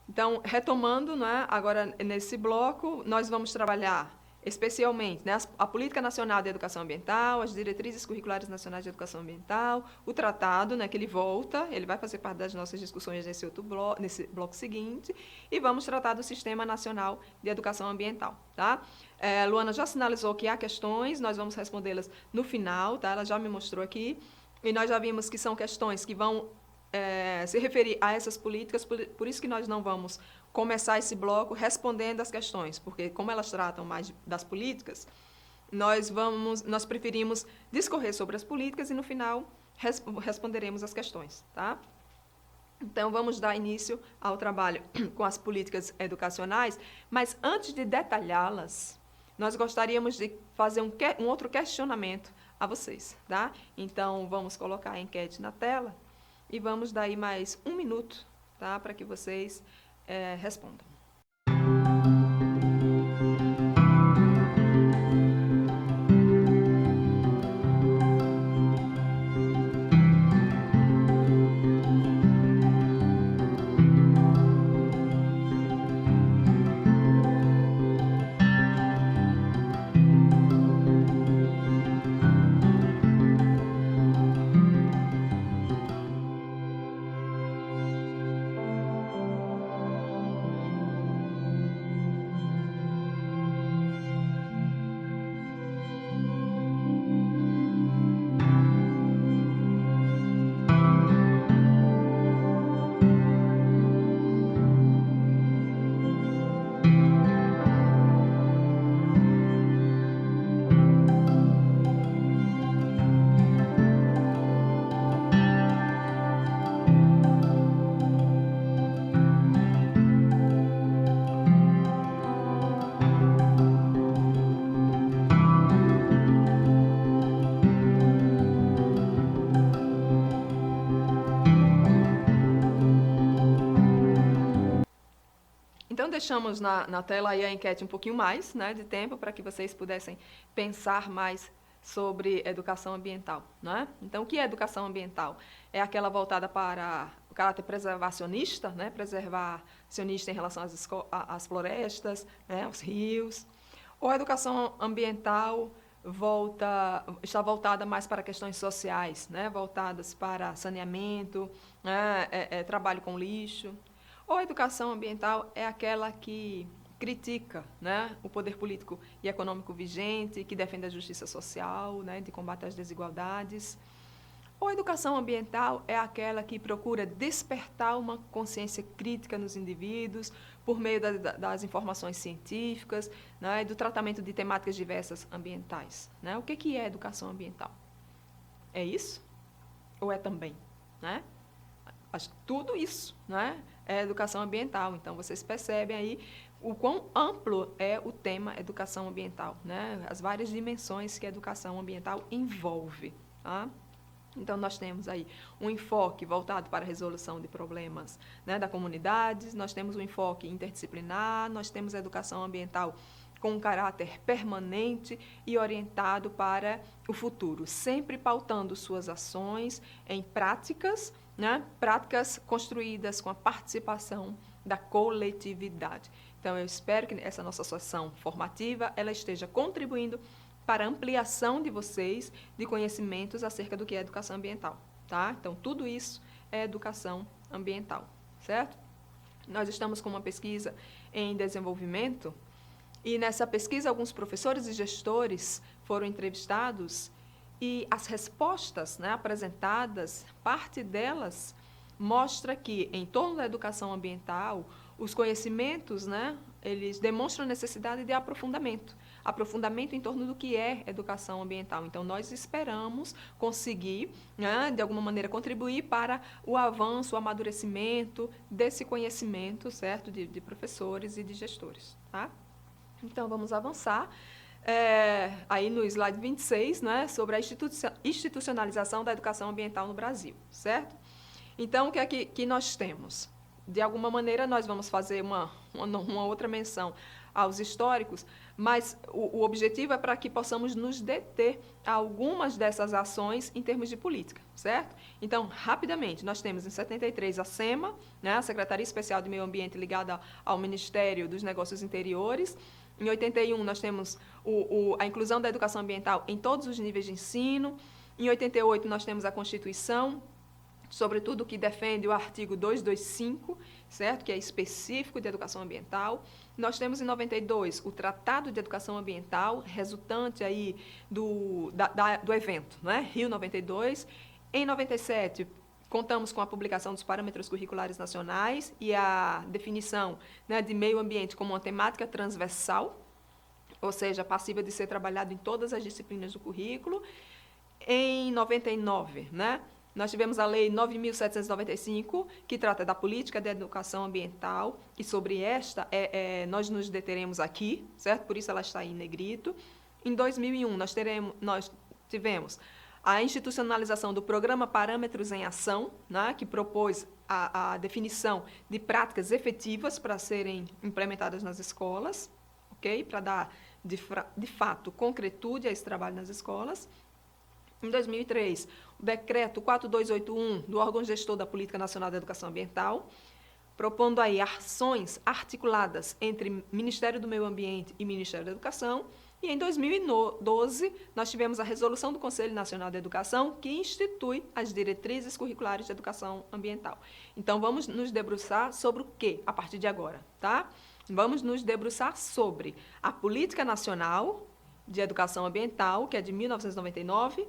Então, retomando, né, agora nesse bloco, nós vamos trabalhar especialmente, né, a Política Nacional de Educação Ambiental, as Diretrizes Curriculares Nacionais de Educação Ambiental, o tratado, né, que ele vai fazer parte das nossas discussões nesse bloco seguinte, e vamos tratar do Sistema Nacional de Educação Ambiental. Tá? Luana já sinalizou que há questões, nós vamos respondê-las no final, tá? Ela já me mostrou aqui, e nós já vimos que são questões que vão se referir a essas políticas, por isso que nós não vamos começar esse bloco respondendo as questões, porque como elas tratam mais das políticas, nós preferimos discorrer sobre as políticas e no final responderemos as questões, tá? Então vamos dar início ao trabalho com as políticas educacionais, mas antes de detalhá-las, nós gostaríamos de fazer um outro questionamento a vocês, tá? Então vamos colocar a enquete na tela e vamos dar aí mais 1 minuto, tá? Para que vocês respondam. Então, deixamos na tela aí a enquete um pouquinho mais, né, de tempo para que vocês pudessem pensar mais sobre educação ambiental. Né? Então, o que é educação ambiental? É aquela voltada para o caráter preservacionista, né, preservacionista em relação às florestas, né, aos rios. Ou a educação ambiental está voltada mais para questões sociais, né, voltadas para saneamento, né, trabalho com lixo. Ou a educação ambiental é aquela que critica, né, o poder político e econômico vigente, que defende a justiça social, né, de combate às desigualdades. Ou a educação ambiental é aquela que procura despertar uma consciência crítica nos indivíduos por meio das informações científicas, né, e do tratamento de temáticas diversas ambientais. Né? O que é educação ambiental? É isso? Ou é também? Né? Acho que tudo isso, né, é educação ambiental. Então, vocês percebem aí o quão amplo é o tema educação ambiental, né? As várias dimensões que a educação ambiental envolve. Tá? Então, nós temos aí um enfoque voltado para a resolução de problemas, né, da comunidade, nós temos um enfoque interdisciplinar, nós temos a educação ambiental com um caráter permanente e orientado para o futuro, sempre pautando suas ações em práticas, né, práticas construídas com a participação da coletividade. Então, eu espero que essa nossa sessão formativa ela esteja contribuindo para a ampliação de vocês de conhecimentos acerca do que é educação ambiental. Tá? Então, tudo isso é educação ambiental, certo? Nós estamos com uma pesquisa em desenvolvimento e nessa pesquisa alguns professores e gestores foram entrevistados e as respostas, né, apresentadas, parte delas mostra que, em torno da educação ambiental, os conhecimentos, né, eles demonstram necessidade de aprofundamento em torno do que é educação ambiental. Então, nós esperamos conseguir, né, de alguma maneira, contribuir para o avanço, o amadurecimento desse conhecimento, certo, de professores e de gestores. Tá? Então, vamos avançar. Aí no slide 26, né, sobre a institucionalização da educação ambiental no Brasil, certo? Então, o que é que nós temos? De alguma maneira, nós vamos fazer uma outra menção aos históricos, mas o objetivo é para que possamos nos deter a algumas dessas ações em termos de política, certo? Então, rapidamente, nós temos em 73 a SEMA, né, a Secretaria Especial de Meio Ambiente ligada ao Ministério dos Negócios Interiores. Em 81, nós temos a inclusão da educação ambiental em todos os níveis de ensino. Em 88, nós temos a Constituição, sobretudo que defende o artigo 225, certo? Que é específico de educação ambiental. Nós temos em 92 o Tratado de Educação Ambiental, resultante aí do evento, né? Rio 92. Em 97, contamos com a publicação dos parâmetros curriculares nacionais e a definição, né, de meio ambiente como uma temática transversal, ou seja, passível de ser trabalhado em todas as disciplinas do currículo. Em 99, né, nós tivemos a Lei 9.795, que trata da política de educação ambiental, e sobre esta nós nos deteremos aqui, certo? Por isso ela está aí em negrito. Em 2001, nós tivemos a institucionalização do Programa Parâmetros em Ação, né, que propôs a definição de práticas efetivas para serem implementadas nas escolas, ok? Para dar, de fato, concretude a esse trabalho nas escolas. Em 2003, o Decreto 4281, do órgão gestor da Política Nacional de Educação Ambiental, propondo aí ações articuladas entre Ministério do Meio Ambiente e Ministério da Educação. E em 2012, nós tivemos a resolução do Conselho Nacional de Educação, que institui as diretrizes curriculares de educação ambiental. Então, vamos nos debruçar sobre o quê a partir de agora, tá? Vamos nos debruçar sobre a Política Nacional de Educação Ambiental, que é de 1999,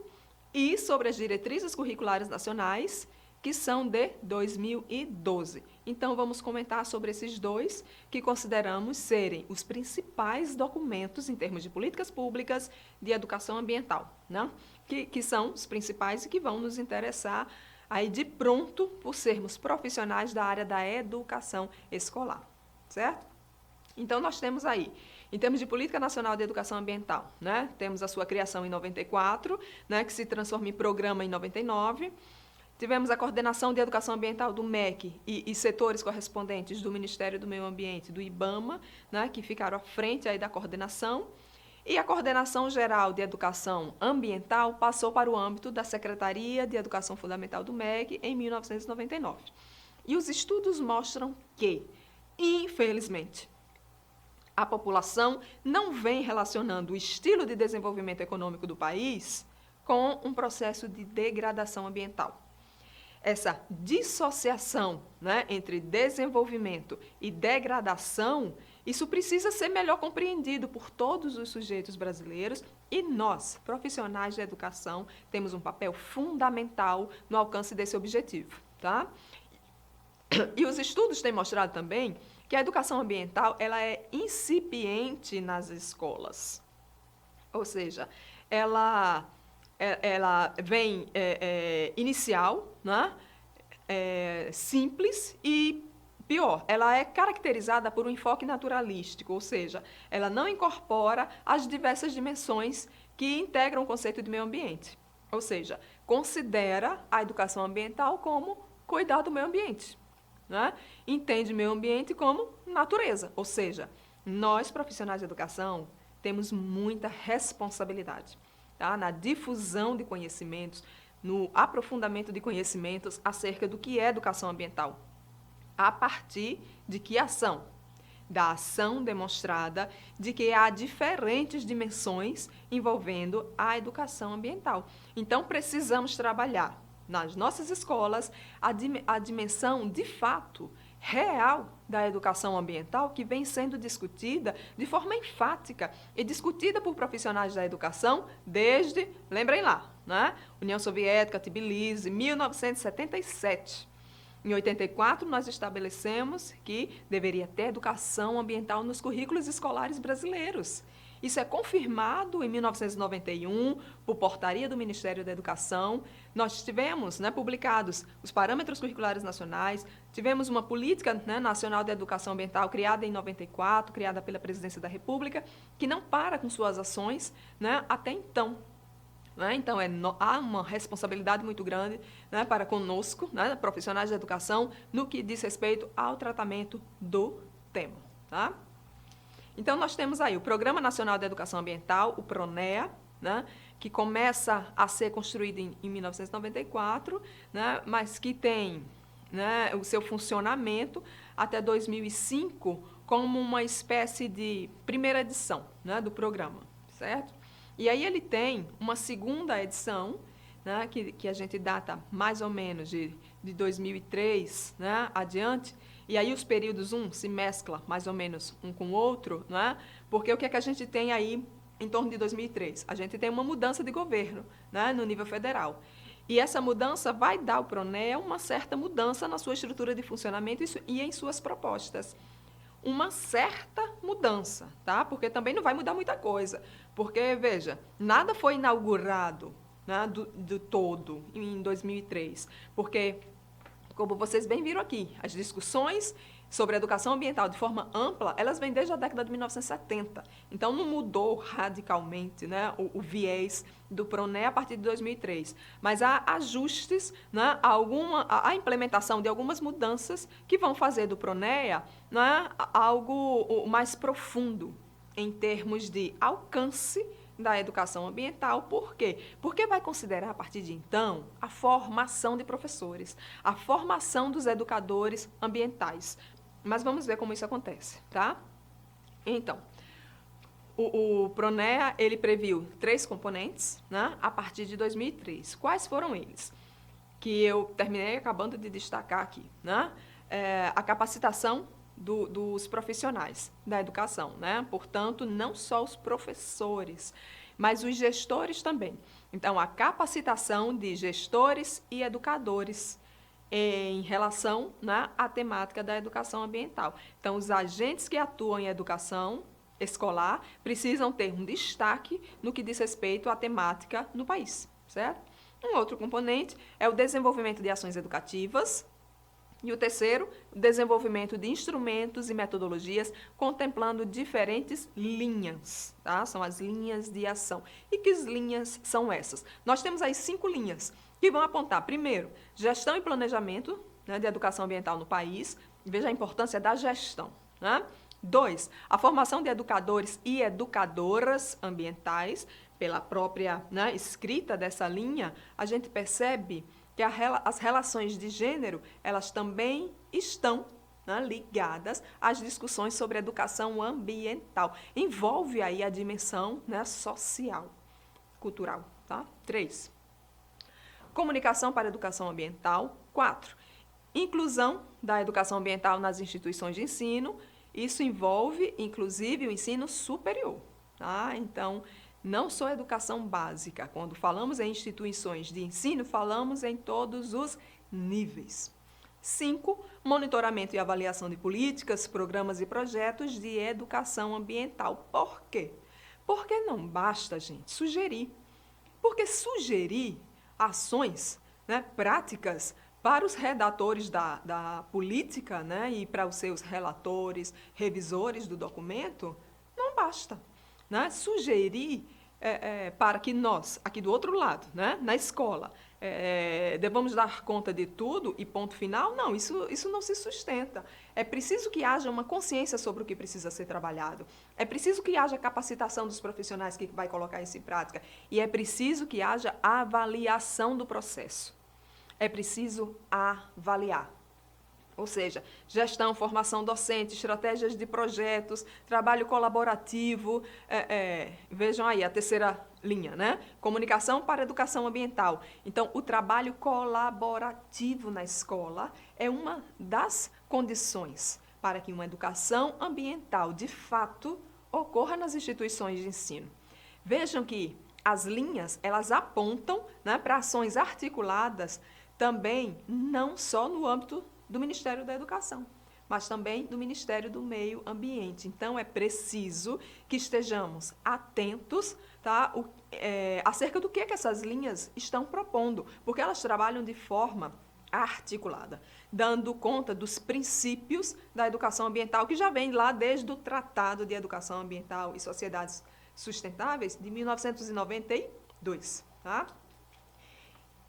e sobre as diretrizes curriculares nacionais, que são de 2012. Então, vamos comentar sobre esses dois, que consideramos serem os principais documentos em termos de políticas públicas de educação ambiental, né? Que são os principais e que vão nos interessar aí de pronto por sermos profissionais da área da educação escolar, certo? Então, nós temos aí, em termos de Política Nacional de Educação Ambiental, né? Temos a sua criação em 94, né, que se transforma em programa em 99. Tivemos a coordenação de educação ambiental do MEC e setores correspondentes do Ministério do Meio Ambiente, do IBAMA, né, que ficaram à frente aí da coordenação. E a coordenação geral de educação ambiental passou para o âmbito da Secretaria de Educação Fundamental do MEC em 1999. E os estudos mostram que, infelizmente, a população não vem relacionando o estilo de desenvolvimento econômico do país com um processo de degradação ambiental. Essa dissociação, né, entre desenvolvimento e degradação, isso precisa ser melhor compreendido por todos os sujeitos brasileiros e nós, profissionais da educação, temos um papel fundamental no alcance desse objetivo, tá? E os estudos têm mostrado também que a educação ambiental ela é incipiente nas escolas. Ou seja, ela vem inicial, né? Simples e, pior, ela é caracterizada por um enfoque naturalístico, ou seja, ela não incorpora as diversas dimensões que integram o conceito de meio ambiente. Ou seja, considera a educação ambiental como cuidar do meio ambiente, né? Entende meio ambiente como natureza, ou seja, nós, profissionais de educação, temos muita responsabilidade, tá? Na difusão de conhecimentos, no aprofundamento de conhecimentos acerca do que é educação ambiental. A partir de que ação? Da ação demonstrada de que há diferentes dimensões envolvendo a educação ambiental. Então, precisamos trabalhar nas nossas escolas a dimensão, de fato, real da educação ambiental que vem sendo discutida de forma enfática e discutida por profissionais da educação desde, lembrem lá, né? União Soviética, Tbilisi, 1977. Em 84, nós estabelecemos que deveria ter educação ambiental nos currículos escolares brasileiros. Isso é confirmado em 1991 por portaria do Ministério da Educação. Nós tivemos, né, publicados os parâmetros curriculares nacionais, tivemos uma política, né, nacional de educação ambiental criada em 94, criada pela Presidência da República, que não para com suas ações, né, até então. Né? Então, há uma responsabilidade muito grande, né, para conosco, né, profissionais da educação, no que diz respeito ao tratamento do tema. Tá? Então, nós temos aí o Programa Nacional de Educação Ambiental, o PRONEA, né, que começa a ser construído em 1994, né, mas que tem, né, o seu funcionamento até 2005 como uma espécie de primeira edição, né, do programa, certo? E aí ele tem uma segunda edição, né, que a gente data mais ou menos de 2003, né, adiante, e aí os períodos se mescla mais ou menos um com o outro, né, porque o que é que a gente tem aí em torno de 2003? A gente tem uma mudança de governo, né, no nível federal. E essa mudança vai dar ao PRONEA uma certa mudança na sua estrutura de funcionamento e em suas propostas. Uma certa mudança, tá? Porque também não vai mudar muita coisa. Porque, veja, nada foi inaugurado, né, do todo em 2003. Porque, como vocês bem viram aqui, as discussões sobre a educação ambiental de forma ampla, elas vêm desde a década de 1970. Então, não mudou radicalmente, né, o viés do PRONEA a partir de 2003. Mas há ajustes, né, a implementação de algumas mudanças que vão fazer do PRONEA, né, algo mais profundo em termos de alcance da educação ambiental. Por quê? Porque vai considerar, a partir de então, a formação de professores, a formação dos educadores ambientais. Mas vamos ver como isso acontece, tá? Então, o PRONEA, ele previu 3 componentes, né, a partir de 2003. Quais foram eles? Que eu terminei acabando de destacar aqui, né? A capacitação dos profissionais da educação, né? Portanto, não só os professores, mas os gestores também. Então, a capacitação de gestores e educadores em relação, né, à temática da educação ambiental. Então, os agentes que atuam em educação escolar precisam ter um destaque no que diz respeito à temática no país, certo? Um outro componente é o desenvolvimento de ações educativas. E o terceiro, o desenvolvimento de instrumentos e metodologias contemplando diferentes linhas, tá? São as linhas de ação. E que linhas são essas? Nós temos aí 5 linhas que vão apontar, primeiro, gestão e planejamento, né, de educação ambiental no país. Veja a importância da gestão, né? 2, a formação de educadores e educadoras ambientais. Pela própria, né, escrita dessa linha, a gente percebe que as relações de gênero, elas também estão, né, ligadas às discussões sobre educação ambiental. Envolve aí a dimensão, né, social, cultural, tá? 3, comunicação para a educação ambiental. 4, inclusão da educação ambiental nas instituições de ensino. Isso envolve, inclusive, o ensino superior, tá? Então, não só educação básica. Quando falamos em instituições de ensino, falamos em todos os níveis. 5, monitoramento e avaliação de políticas, programas e projetos de educação ambiental. Por quê? Porque não basta, gente, sugerir. Porque sugerir ações, né, práticas para os redatores da política, né, e para os seus relatores, revisores do documento, não basta, né? Sugerir para que nós, aqui do outro lado, né, na escola, devamos dar conta de tudo e ponto final, não, isso não se sustenta. É preciso que haja uma consciência sobre o que precisa ser trabalhado. É preciso que haja capacitação dos profissionais que vai colocar isso em prática. E é preciso que haja avaliação do processo. É preciso avaliar. Ou seja, gestão, formação docente, estratégias de projetos, trabalho colaborativo. Vejam aí a terceira linha, né? Comunicação para a educação ambiental. Então, o trabalho colaborativo na escola é uma das condições para que uma educação ambiental, de fato, ocorra nas instituições de ensino. Vejam que as linhas, elas apontam, né, para ações articuladas também, não só no âmbito do Ministério da Educação, mas também do Ministério do Meio Ambiente. Então, é preciso que estejamos atentos, tá, acerca do que essas linhas estão propondo, porque elas trabalham de forma articulada, dando conta dos princípios da educação ambiental, que já vem lá desde o Tratado de Educação Ambiental e Sociedades Sustentáveis, de 1992. Tá?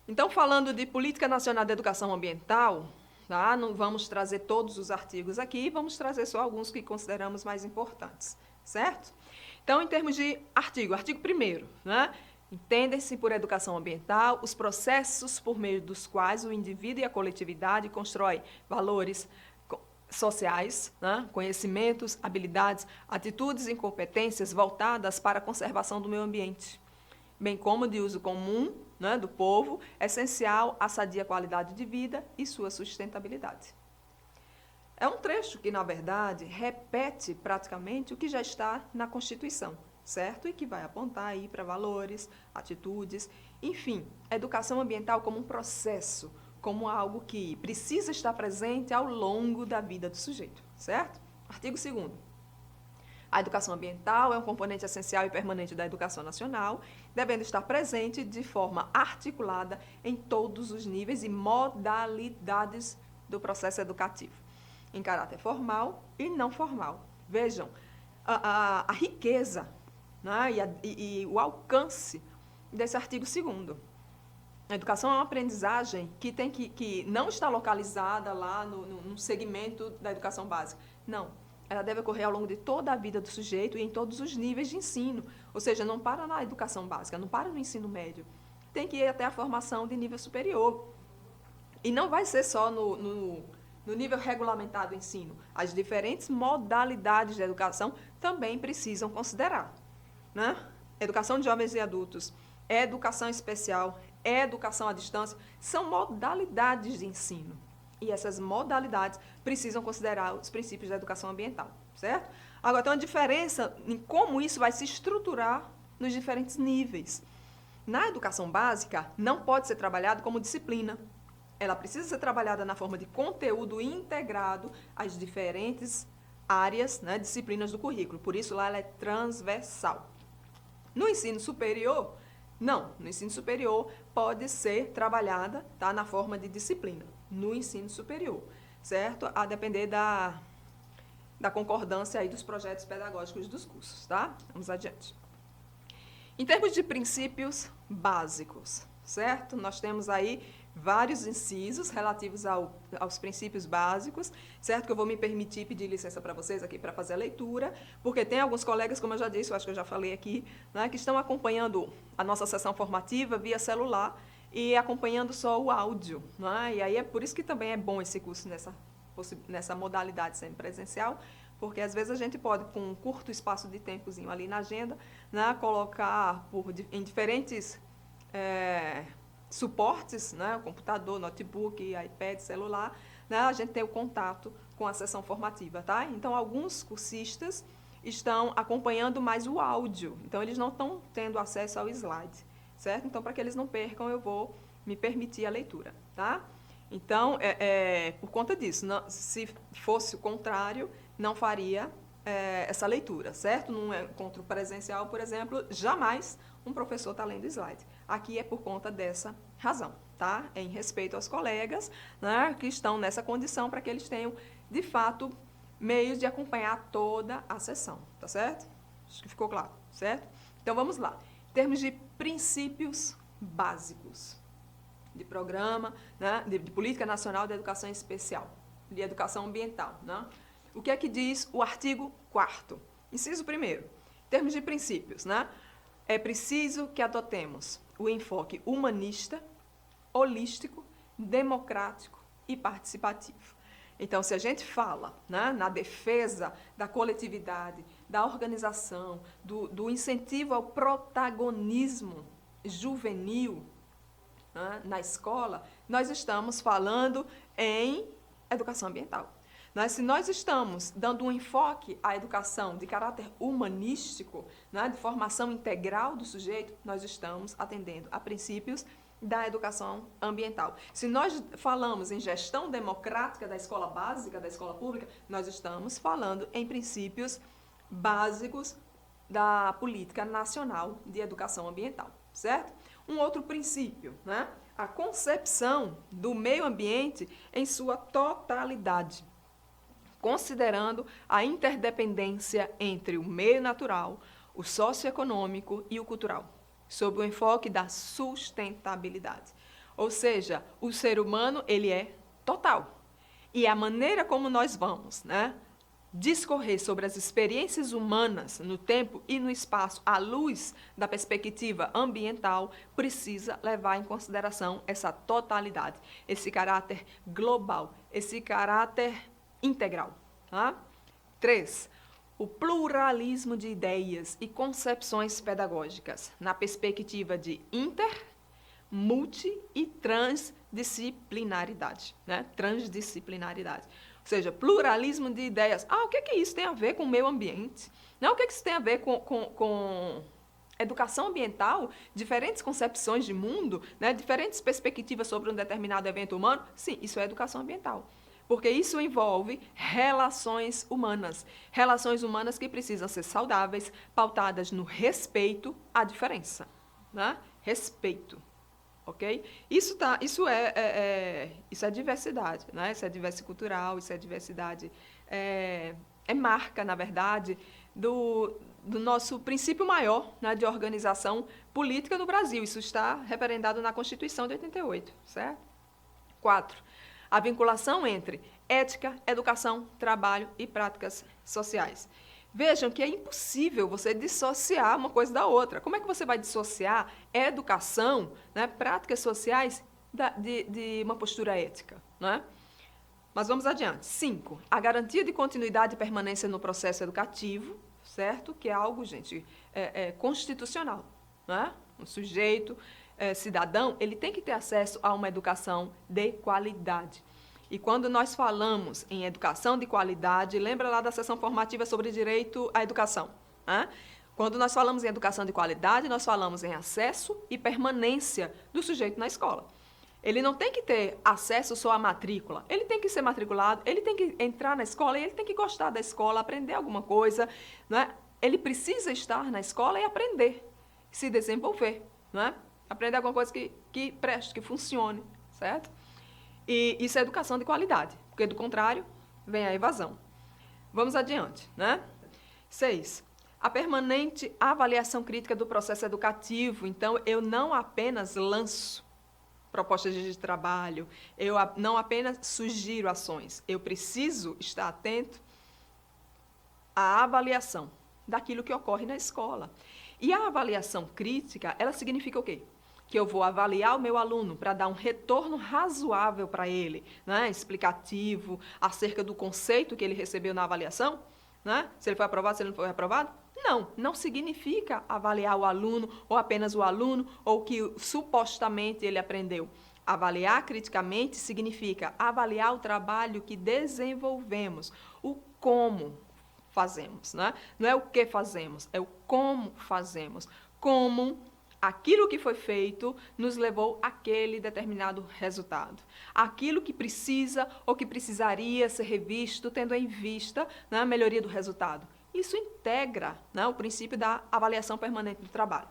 Então, falando de Política Nacional de Educação Ambiental, tá? Não vamos trazer todos os artigos aqui, vamos trazer só alguns que consideramos mais importantes, certo? Então, em termos de artigo 1º, né? Entendem-se por educação ambiental os processos por meio dos quais o indivíduo e a coletividade constroem valores sociais, né? Conhecimentos, habilidades, atitudes e competências voltadas para a conservação do meio ambiente, bem como de uso comum, né, do povo, essencial à sadia qualidade de vida e sua sustentabilidade. É um trecho que, na verdade, repete praticamente o que já está na Constituição, certo? E que vai apontar aí para valores, atitudes, enfim, a educação ambiental como um processo, como algo que precisa estar presente ao longo da vida do sujeito, certo? Artigo 2º. A educação ambiental é um componente essencial e permanente da educação nacional, devendo estar presente de forma articulada em todos os níveis e modalidades do processo educativo, em caráter formal e não formal. Vejam, a riqueza, né, e o alcance desse artigo 2º. A educação é uma aprendizagem que não está localizada lá no segmento da educação básica. Não, ela deve ocorrer ao longo de toda a vida do sujeito e em todos os níveis de ensino. Ou seja, não para na educação básica, não para no ensino médio. Tem que ir até a formação de nível superior. E não vai ser só no nível regulamentado do ensino. As diferentes modalidades de educação também precisam considerar, né? Educação de jovens e adultos, educação especial, educação à distância, são modalidades de ensino. E essas modalidades precisam considerar os princípios da educação ambiental, certo? Agora, tem uma diferença em como isso vai se estruturar nos diferentes níveis. Na educação básica, não pode ser trabalhado como disciplina. Ela precisa ser trabalhada na forma de conteúdo integrado às diferentes áreas, né, disciplinas do currículo. Por isso, lá ela é transversal. No ensino superior, não. No ensino superior, pode ser trabalhada, tá, na forma de disciplina. No ensino superior, certo? A depender da concordância aí dos projetos pedagógicos dos cursos, tá? Vamos adiante. Em termos de princípios básicos, certo? Nós temos aí vários incisos relativos aos princípios básicos, certo? Que eu vou me permitir pedir licença para vocês aqui para fazer a leitura, porque tem alguns colegas, como eu já disse, eu acho que eu já falei aqui, né, que estão acompanhando a nossa sessão formativa via celular e acompanhando só o áudio, né? E aí é por isso que também é bom esse curso nessa modalidade semipresencial, porque às vezes a gente pode, com um curto espaço de tempozinho ali na agenda, né, colocar em diferentes suportes, né, computador, notebook, iPad, celular, né, a gente tem o contato com a sessão formativa, tá? Então, alguns cursistas estão acompanhando mais o áudio, então eles não estão tendo acesso ao slide, certo? Então, para que eles não percam, eu vou me permitir a leitura, tá? Então, por conta disso, se fosse o contrário, não faria essa leitura, certo? Num encontro presencial, por exemplo, jamais um professor está lendo slide. Aqui é por conta dessa razão, tá? Em respeito aos colegas, né, que estão nessa condição, para que eles tenham, de fato, meios de acompanhar toda a sessão, tá certo? Acho que ficou claro, certo? Então, vamos lá. Em termos de princípios básicos de programa, né, de Política Nacional de Educação Especial, de Educação Ambiental, né? O que é que diz o artigo 4º? Inciso 1º, em termos de princípios, né? É preciso que adotemos o enfoque humanista, holístico, democrático e participativo. Então, se a gente fala, né, na defesa da coletividade, da organização, do incentivo ao protagonismo juvenil, né, na escola, nós estamos falando em educação ambiental. Se nós estamos dando um enfoque à educação de caráter humanístico, né, de formação integral do sujeito, nós estamos atendendo a princípios da educação ambiental. Se nós falamos em gestão democrática da escola básica, da escola pública, nós estamos falando em princípios básicos da Política Nacional de Educação Ambiental, certo? Um outro princípio, né? A concepção do meio ambiente em sua totalidade, considerando a interdependência entre o meio natural, o socioeconômico e o cultural, sob o enfoque da sustentabilidade. Ou seja, o ser humano, ele é total. E a maneira como nós vamos, né, discorrer sobre as experiências humanas no tempo e no espaço à luz da perspectiva ambiental precisa levar em consideração essa totalidade, esse caráter global, esse caráter integral. Tá? 3. O pluralismo de ideias e concepções pedagógicas na perspectiva de multi e transdisciplinaridade, né? Transdisciplinaridade. Ou seja, pluralismo de ideias. O que isso tem a ver com o meio ambiente? Não, o que isso tem a ver com educação ambiental? Diferentes concepções de mundo, né? Diferentes perspectivas sobre um determinado evento humano? Sim, isso é educação ambiental. Porque isso envolve relações humanas que precisam ser saudáveis, pautadas no respeito à diferença, né? Respeito. Ok? Isso é diversidade, né? Isso é diversidade cultural, isso é diversidade, é marca, na verdade, do nosso princípio maior, né, de organização política no Brasil. Isso está referendado na Constituição de 88, certo? 4. A vinculação entre ética, educação, trabalho e práticas sociais. Vejam que é impossível você dissociar uma coisa da outra. Como é que você vai dissociar educação, né, práticas sociais, de uma postura ética? Né? Mas vamos adiante. 5. A garantia de continuidade e permanência no processo educativo, certo? Que é algo, gente, constitucional. Né? Um sujeito, cidadão, ele tem que ter acesso a uma educação de qualidade. E quando nós falamos em educação de qualidade, lembra lá da sessão formativa sobre direito à educação. Né? Quando nós falamos em educação de qualidade, nós falamos em acesso e permanência do sujeito na escola. Ele não tem que ter acesso só à matrícula, ele tem que ser matriculado, ele tem que entrar na escola e ele tem que gostar da escola, aprender alguma coisa. Né? Ele precisa estar na escola e aprender, se desenvolver. Né? Aprender alguma coisa que preste, que funcione, certo? E isso é educação de qualidade, porque do contrário, vem a evasão. Vamos adiante, né? 6. A permanente avaliação crítica do processo educativo. Então, eu não apenas lanço propostas de trabalho, eu não apenas sugiro ações, eu preciso estar atento à avaliação daquilo que ocorre na escola. E a avaliação crítica, ela significa o quê? Que eu vou avaliar o meu aluno para dar um retorno razoável para ele, né? Explicativo, acerca do conceito que ele recebeu na avaliação, né? Se ele foi aprovado, se ele não foi aprovado. Não significa avaliar o aluno, ou apenas o aluno, ou o que supostamente ele aprendeu. Avaliar criticamente significa avaliar o trabalho que desenvolvemos, o como fazemos, né? Não é o que fazemos, é o como fazemos, como aquilo que foi feito nos levou àquele determinado resultado. Aquilo que precisa ou que precisaria ser revisto, tendo em vista, né, a melhoria do resultado. Isso integra, né, o princípio da avaliação permanente do trabalho.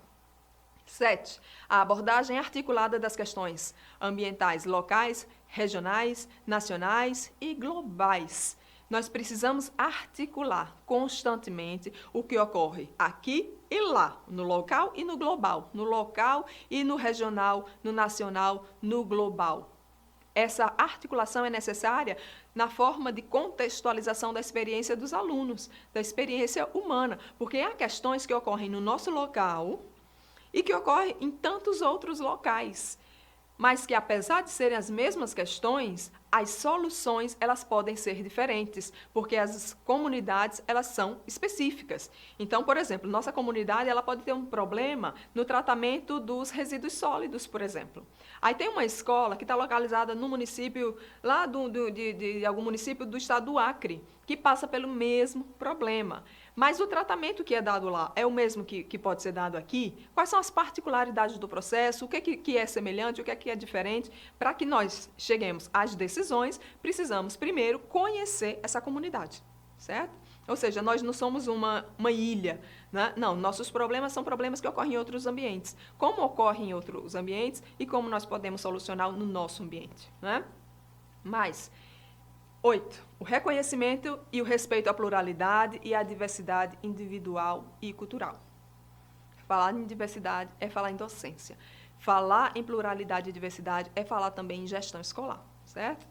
7. A abordagem articulada das questões ambientais locais, regionais, nacionais e globais. Nós precisamos articular constantemente o que ocorre aqui e lá, no local e no global, no local e no regional, no nacional, no global. Essa articulação é necessária na forma de contextualização da experiência dos alunos, da experiência humana, porque há questões que ocorrem no nosso local e que ocorrem em tantos outros locais, mas que, apesar de serem as mesmas questões, as soluções elas podem ser diferentes, porque as comunidades elas são específicas. Então, por exemplo, nossa comunidade ela pode ter um problema no tratamento dos resíduos sólidos, por exemplo. Aí tem uma escola que está localizada no município, lá de algum município do estado do Acre, que passa pelo mesmo problema. Mas o tratamento que é dado lá é o mesmo que pode ser dado aqui? Quais são as particularidades do processo? O que é semelhante? O que é diferente? Para que nós cheguemos às decisões, precisamos primeiro conhecer essa comunidade, certo? Ou seja, nós não somos uma ilha, né? Não, nossos problemas são problemas que ocorrem em outros ambientes. Como ocorrem em outros ambientes e como nós podemos solucionar no nosso ambiente, né? Mas 8. O reconhecimento e o respeito à pluralidade e à diversidade individual e cultural. Falar em diversidade é falar em docência. Falar em pluralidade e diversidade é falar também em gestão escolar, certo?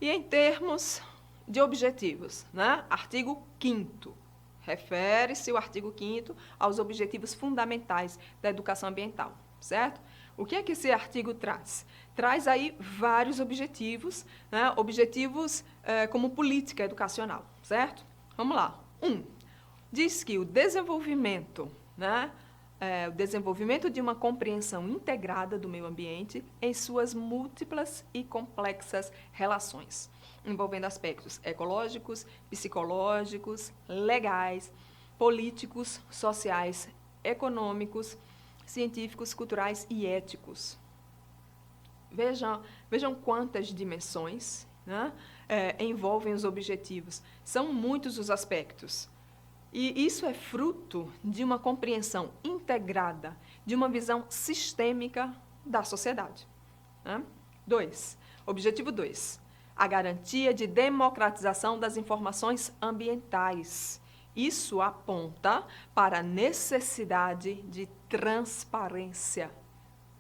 E em termos de objetivos, né? Artigo 5º. Refere-se o artigo 5º aos objetivos fundamentais da educação ambiental, certo? O que é que esse artigo traz? Traz aí vários objetivos, né? Objetivos como política educacional, certo? Vamos lá. 1. Diz que o desenvolvimento, né? O desenvolvimento de uma compreensão integrada do meio ambiente em suas múltiplas e complexas relações, envolvendo aspectos ecológicos, psicológicos, legais, políticos, sociais, econômicos, científicos, culturais e éticos. Vejam quantas dimensões, né, envolvem os objetivos. São muitos os aspectos. E isso é fruto de uma compreensão integrada, de uma visão sistêmica da sociedade. 2. Objetivo 2. A garantia de democratização das informações ambientais. Isso aponta para a necessidade de transparência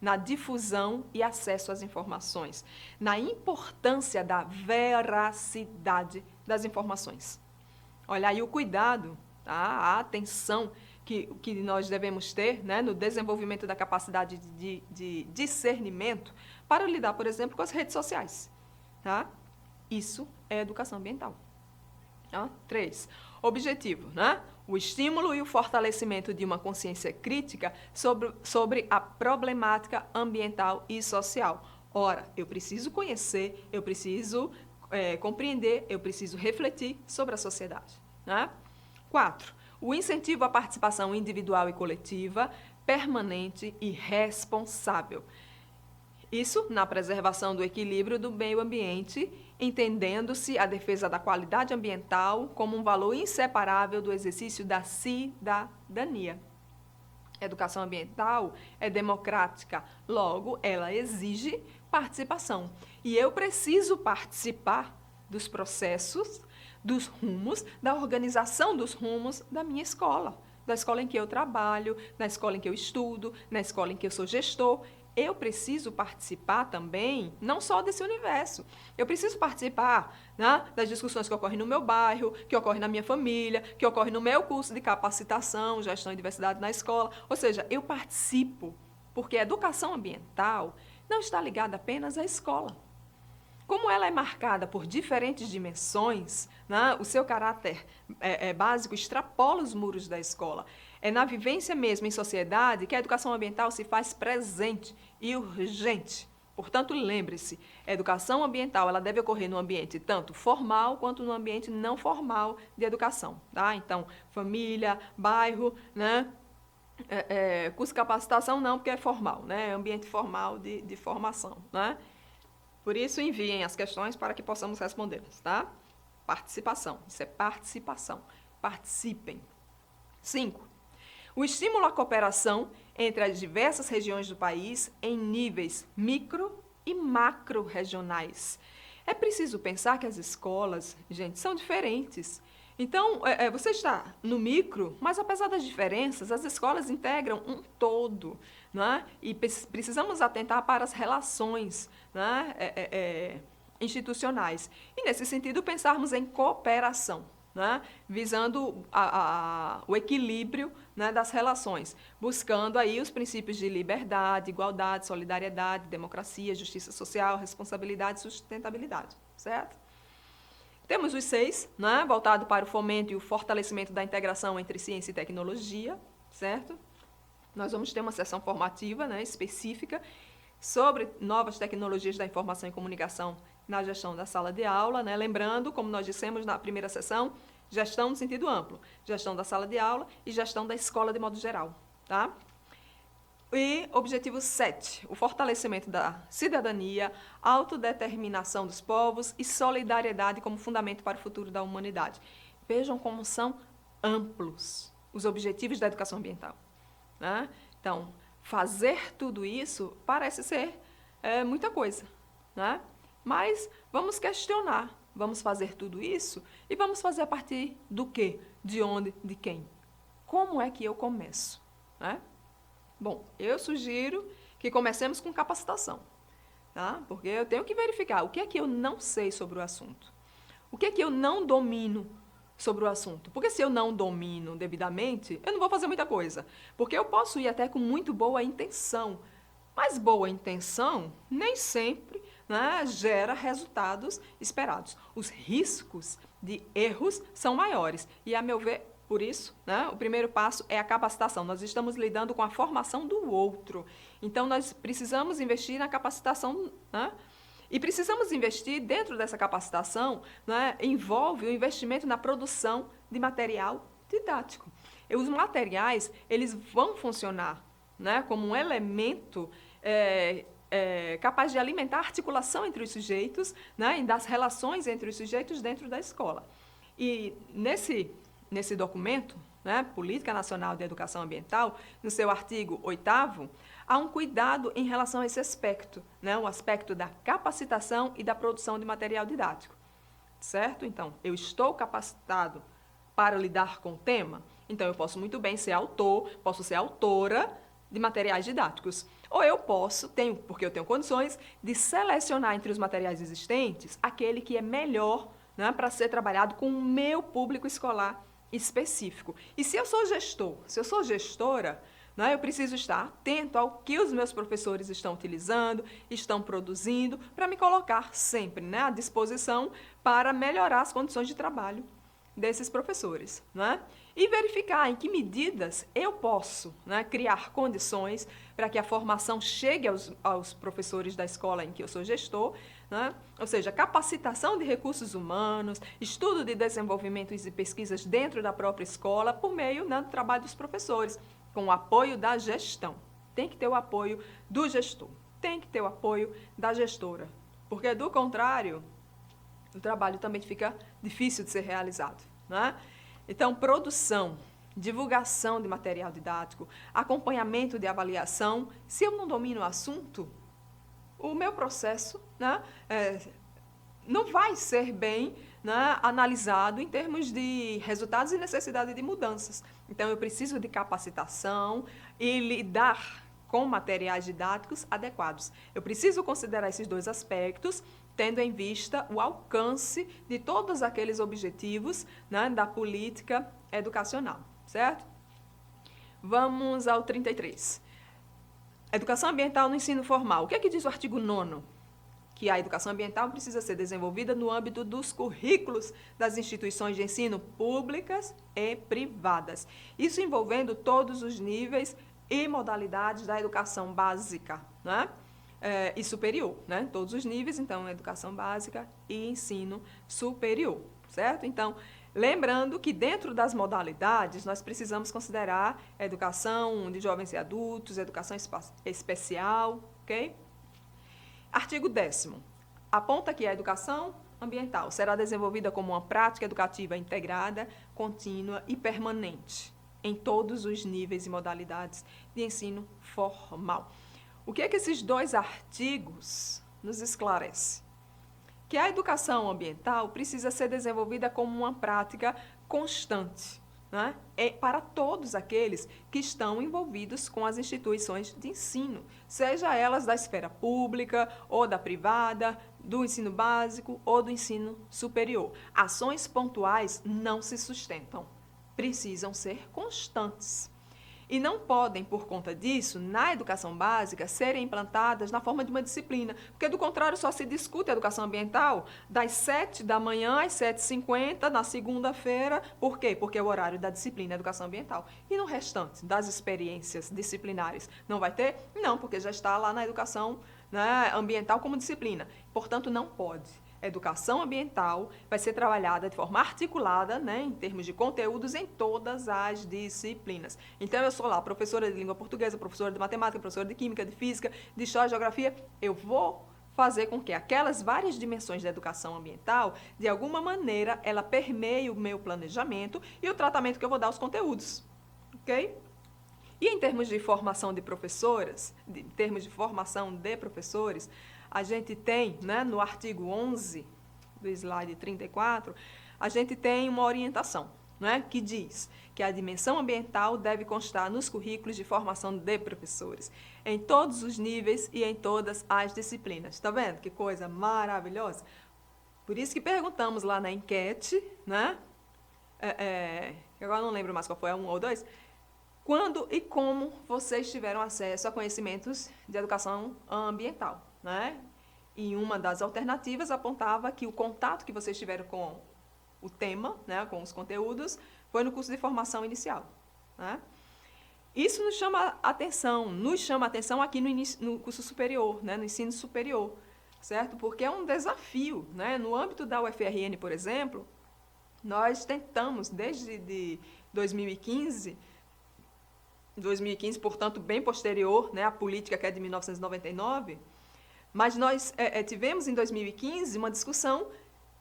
na difusão e acesso às informações, na importância da veracidade das informações. Olha aí o cuidado, tá? A atenção que nós devemos ter, né, no desenvolvimento da capacidade de discernimento para lidar, por exemplo, com as redes sociais. Tá? Isso é educação ambiental. 3. Objetivo, né? O estímulo e o fortalecimento de uma consciência crítica sobre a problemática ambiental e social. Ora, eu preciso conhecer, eu preciso compreender, eu preciso refletir sobre a sociedade. Né? 4. O incentivo à participação individual e coletiva, permanente e responsável. Isso na preservação do equilíbrio do meio ambiente, entendendo-se a defesa da qualidade ambiental como um valor inseparável do exercício da cidadania. Educação ambiental é democrática, logo, ela exige participação. E eu preciso participar dos processos, dos rumos, da organização dos rumos da minha escola, da escola em que eu trabalho, na escola em que eu estudo, na escola em que eu sou gestor. Eu preciso participar também, não só desse universo, eu preciso participar, né, das discussões que ocorrem no meu bairro, que ocorrem na minha família, que ocorrem no meu curso de capacitação, gestão e diversidade na escola. Ou seja, eu participo, porque a educação ambiental não está ligada apenas à escola. Como ela é marcada por diferentes dimensões, né, o seu caráter básico extrapola os muros da escola. É na vivência mesmo em sociedade que a educação ambiental se faz presente e urgente. Portanto, lembre-se, a educação ambiental ela deve ocorrer no ambiente tanto formal quanto no ambiente não formal de educação. Tá? Então, família, bairro, né? Curso de capacitação não, porque é formal, né? É ambiente formal de formação. Né? Por isso, enviem as questões para que possamos respondê-las. Tá? Participação, isso é participação. Participem. 5. O estímulo à cooperação entre as diversas regiões do país em níveis micro e macro-regionais. É preciso pensar que as escolas, gente, são diferentes. Então, você está no micro, mas apesar das diferenças, as escolas integram um todo, né? E precisamos atentar para as relações, né, institucionais. E, nesse sentido, pensarmos em cooperação. Né, visando o equilíbrio, né, das relações, buscando aí os princípios de liberdade, igualdade, solidariedade, democracia, justiça social, responsabilidade e sustentabilidade, certo? Temos os 6, né, voltado para o fomento e o fortalecimento da integração entre ciência e tecnologia, certo? Nós vamos ter uma sessão formativa, né, específica sobre novas tecnologias da informação e comunicação na gestão da sala de aula, né? Lembrando, como nós dissemos na primeira sessão, gestão no sentido amplo, gestão da sala de aula e gestão da escola de modo geral. Tá? E objetivo 7, o fortalecimento da cidadania, autodeterminação dos povos e solidariedade como fundamento para o futuro da humanidade. Vejam como são amplos os objetivos da educação ambiental. Né? Então, fazer tudo isso parece ser muita coisa, né? Mas vamos questionar, vamos fazer tudo isso e vamos fazer a partir do quê? De onde? De quem? Como é que eu começo? Né? Bom, eu sugiro que comecemos com capacitação. tá? Porque eu tenho que verificar o que é que eu não sei sobre o assunto. O que é que eu não domino sobre o assunto? Porque se eu não domino devidamente, eu não vou fazer muita coisa. Porque eu posso ir até com muito boa intenção, mas boa intenção nem sempre, né, gera resultados esperados. Os riscos de erros são maiores. E, a meu ver, por isso, né, o primeiro passo é a capacitação. Nós estamos lidando com a formação do outro. Então, nós precisamos investir na capacitação, né? E precisamos investir dentro dessa capacitação, né, envolve o investimento na produção de material didático. E os materiais, eles vão funcionar, né, como um elemento capaz de alimentar a articulação entre os sujeitos, né, e das relações entre os sujeitos dentro da escola. E nesse documento, né, Política Nacional de Educação Ambiental, no seu artigo 8º, há um cuidado em relação a esse aspecto, né, o aspecto da capacitação e da produção de material didático. Certo? Então, eu estou capacitado para lidar com o tema? Então, eu posso muito bem ser autor, posso ser autora de materiais didáticos. Ou eu posso, porque eu tenho condições, de selecionar entre os materiais existentes aquele que é melhor, né, para ser trabalhado com o meu público escolar específico. E se eu sou gestor, se eu sou gestora, né, eu preciso estar atento ao que os meus professores estão utilizando, estão produzindo, para me colocar sempre, né, à disposição para melhorar as condições de trabalho desses professores, né? E verificar em que medidas eu posso, né, criar condições para que a formação chegue aos professores da escola em que eu sou gestor, né? Ou seja, capacitação de recursos humanos, estudo de desenvolvimentos e pesquisas dentro da própria escola por meio, né, do trabalho dos professores, com o apoio da gestão. Tem que ter o apoio do gestor, tem que ter o apoio da gestora, porque do contrário, o trabalho também fica difícil de ser realizado, né? Então, produção, divulgação de material didático, acompanhamento de avaliação. Se eu não domino o assunto, o meu processo, né, não vai ser bem, né, analisado em termos de resultados e necessidade de mudanças. Então, eu preciso de capacitação e lidar com materiais didáticos adequados. Eu preciso considerar esses dois aspectos, tendo em vista o alcance de todos aqueles objetivos, né, da política educacional, certo? Vamos ao 33. Educação ambiental no ensino formal. O que é que diz o artigo 9º? Que a educação ambiental precisa ser desenvolvida no âmbito dos currículos das instituições de ensino públicas e privadas. Isso envolvendo todos os níveis e modalidades da educação básica, né? E superior, né? Todos os níveis, então, educação básica e ensino superior, certo? Então, lembrando que dentro das modalidades, nós precisamos considerar a educação de jovens e adultos, educação especial, ok? Artigo 10º. Aponta que a educação ambiental será desenvolvida como uma prática educativa integrada, contínua e permanente em todos os níveis e modalidades de ensino formal. O que é que esses dois artigos nos esclarecem? Que a educação ambiental precisa ser desenvolvida como uma prática constante, né? Para todos aqueles que estão envolvidos com as instituições de ensino, seja elas da esfera pública ou da privada, do ensino básico ou do ensino superior. Ações pontuais não se sustentam, precisam ser constantes. E não podem, por conta disso, na educação básica, serem implantadas na forma de uma disciplina, porque, do contrário, só se discute a educação ambiental das 7 da manhã às 7h50, na segunda-feira. Por quê? Porque é o horário da disciplina educação ambiental. E no restante das experiências disciplinares, não vai ter? Não, porque já está lá na educação, né, ambiental como disciplina. Portanto, não pode. Educação ambiental vai ser trabalhada de forma articulada, né, em termos de conteúdos em todas as disciplinas. Então, eu sou lá professora de língua portuguesa, professora de matemática, professora de química, de física, de história e geografia. Eu vou fazer com que aquelas várias dimensões da educação ambiental, de alguma maneira, ela permeie o meu planejamento e o tratamento que eu vou dar aos conteúdos. Ok? E em termos de formação de professoras, em termos de formação de professores, a gente tem, né, no artigo 11 do slide 34, a gente tem uma orientação, né, que diz que a dimensão ambiental deve constar nos currículos de formação de professores, em todos os níveis e em todas as disciplinas. Está vendo que coisa maravilhosa? Por isso que perguntamos lá na enquete, né? Agora não lembro mais qual foi, 1 ou 2, quando e como vocês tiveram acesso a conhecimentos de educação ambiental, né? E uma das alternativas apontava que o contato que vocês tiveram com o tema, né, com os conteúdos, foi no curso de formação inicial, né? Isso nos chama atenção aqui no curso superior, né, no ensino superior, certo? Porque é um desafio, né? No âmbito da UFRN, por exemplo, nós tentamos, desde 2015, portanto, bem posterior, né, à política que é de 1999, mas nós tivemos em 2015 uma discussão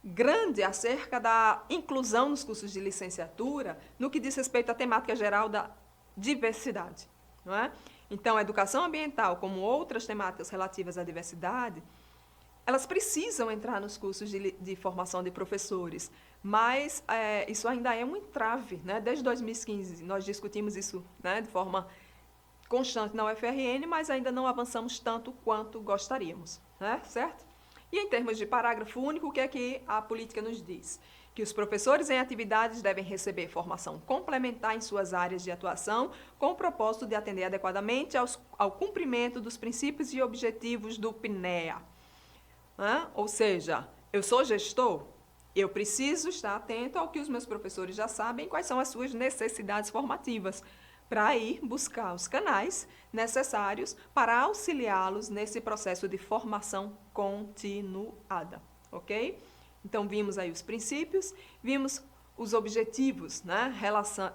grande acerca da inclusão nos cursos de licenciatura no que diz respeito à temática geral da diversidade, não é? Então, a educação ambiental, como outras temáticas relativas à diversidade, elas precisam entrar nos cursos de formação de professores, mas isso ainda é um entrave, né? Desde 2015 nós discutimos isso, né, de forma constante na UFRN, mas ainda não avançamos tanto quanto gostaríamos, né? Certo? E em termos de parágrafo único, o que é que a política nos diz? Que os professores em atividades devem receber formação complementar em suas áreas de atuação, com o propósito de atender adequadamente ao cumprimento dos princípios e objetivos do PNEA. Ou seja, eu sou gestor, eu preciso estar atento ao que os meus professores já sabem, quais são as suas necessidades formativas, para ir buscar os canais necessários para auxiliá-los nesse processo de formação continuada, ok? Então, vimos aí os princípios, vimos os objetivos, né,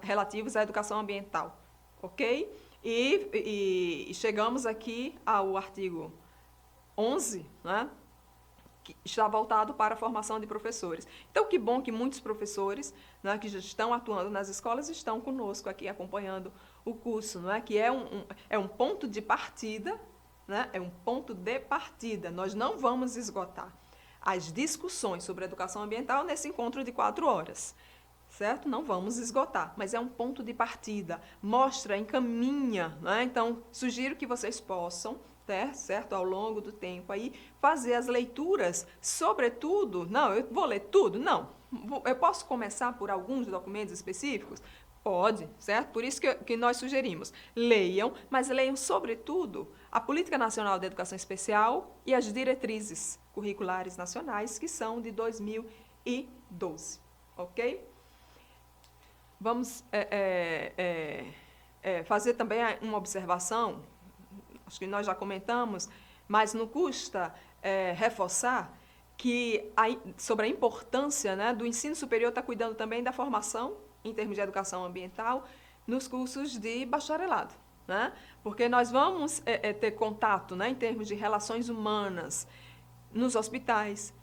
relativos à educação ambiental, ok? E chegamos aqui ao artigo 11, né, que está voltado para a formação de professores. Então, que bom que muitos professores, né, que já estão atuando nas escolas estão conosco aqui acompanhando o curso, não é? Que é um ponto de partida, né? É um ponto de partida. Nós não vamos esgotar as discussões sobre educação ambiental nesse encontro de 4 horas, certo? Não vamos esgotar, mas é um ponto de partida. Mostra, encaminha, né? Então, sugiro que vocês possam, certo? Ao longo do tempo aí, fazer as leituras, sobretudo, não, eu vou ler tudo? Não. Eu posso começar por alguns documentos específicos? Pode, certo? Por isso que nós sugerimos. Leiam, mas leiam, sobretudo, a Política Nacional de Educação Especial e as diretrizes curriculares nacionais, que são de 2012, ok? Vamos fazer também uma observação, acho que nós já comentamos, mas não custa reforçar que sobre a importância, né, do ensino superior estar cuidando também da formação em termos de educação ambiental nos cursos de bacharelado, né? Porque nós vamos ter contato, né, em termos de relações humanas nos hospitais,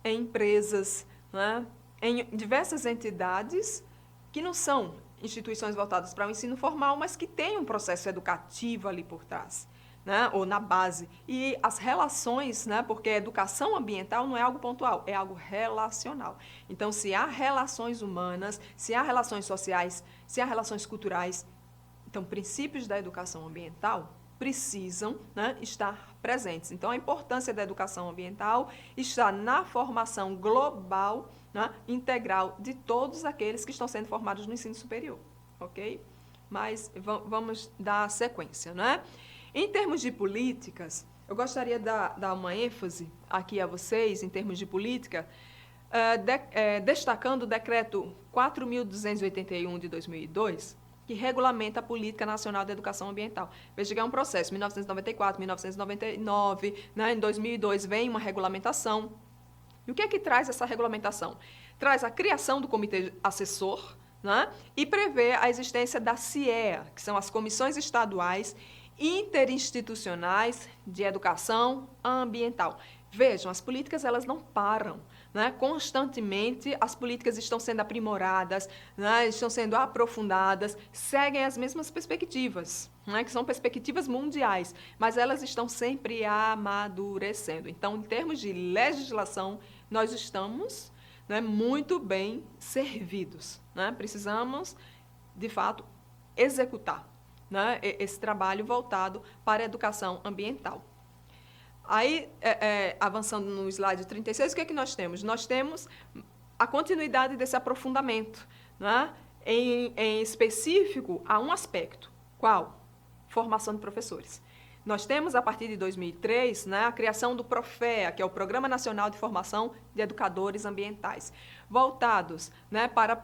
em empresas, né, em diversas entidades que não são instituições voltadas para o ensino formal, mas que têm um processo educativo ali por trás, né, ou na base. E as relações, né, porque a educação ambiental não é algo pontual, é algo relacional. Então, se há relações humanas, se há relações sociais, se há relações culturais, então, princípios da educação ambiental precisam, né, estar presentes. Então, a importância da educação ambiental está na formação global, né, integral de todos aqueles que estão sendo formados no ensino superior, ok? Mas vamos dar sequência, né? Em termos de políticas, eu gostaria de dar uma ênfase aqui a vocês, em termos de política, destacando o decreto 4.281 de 2002, que regulamenta a Política Nacional de Educação Ambiental. Veja que é um processo, 1994, 1999, né, em 2002 vem uma regulamentação. E o que é que traz essa regulamentação? Traz a criação do comitê assessor, né, e prevê a existência da CIEA, que são as comissões estaduais interinstitucionais de educação ambiental. Vejam, as políticas elas não param, né? Constantemente as políticas estão sendo aprimoradas, né? Estão sendo aprofundadas, seguem as mesmas perspectivas, né? Que são perspectivas mundiais, mas elas estão sempre amadurecendo. Então, em termos de legislação, nós estamos, né, muito bem servidos, né? Precisamos, de fato, executar, né, esse trabalho voltado para a educação ambiental. Aí, avançando no slide 36, o que é que nós temos? Nós temos a continuidade desse aprofundamento, né? Em específico, a um aspecto. Qual? Formação de professores. Nós temos, a partir de 2003, né, a criação do PROFEA, que é o Programa Nacional de Formação de Educadores Ambientais, voltados, né, para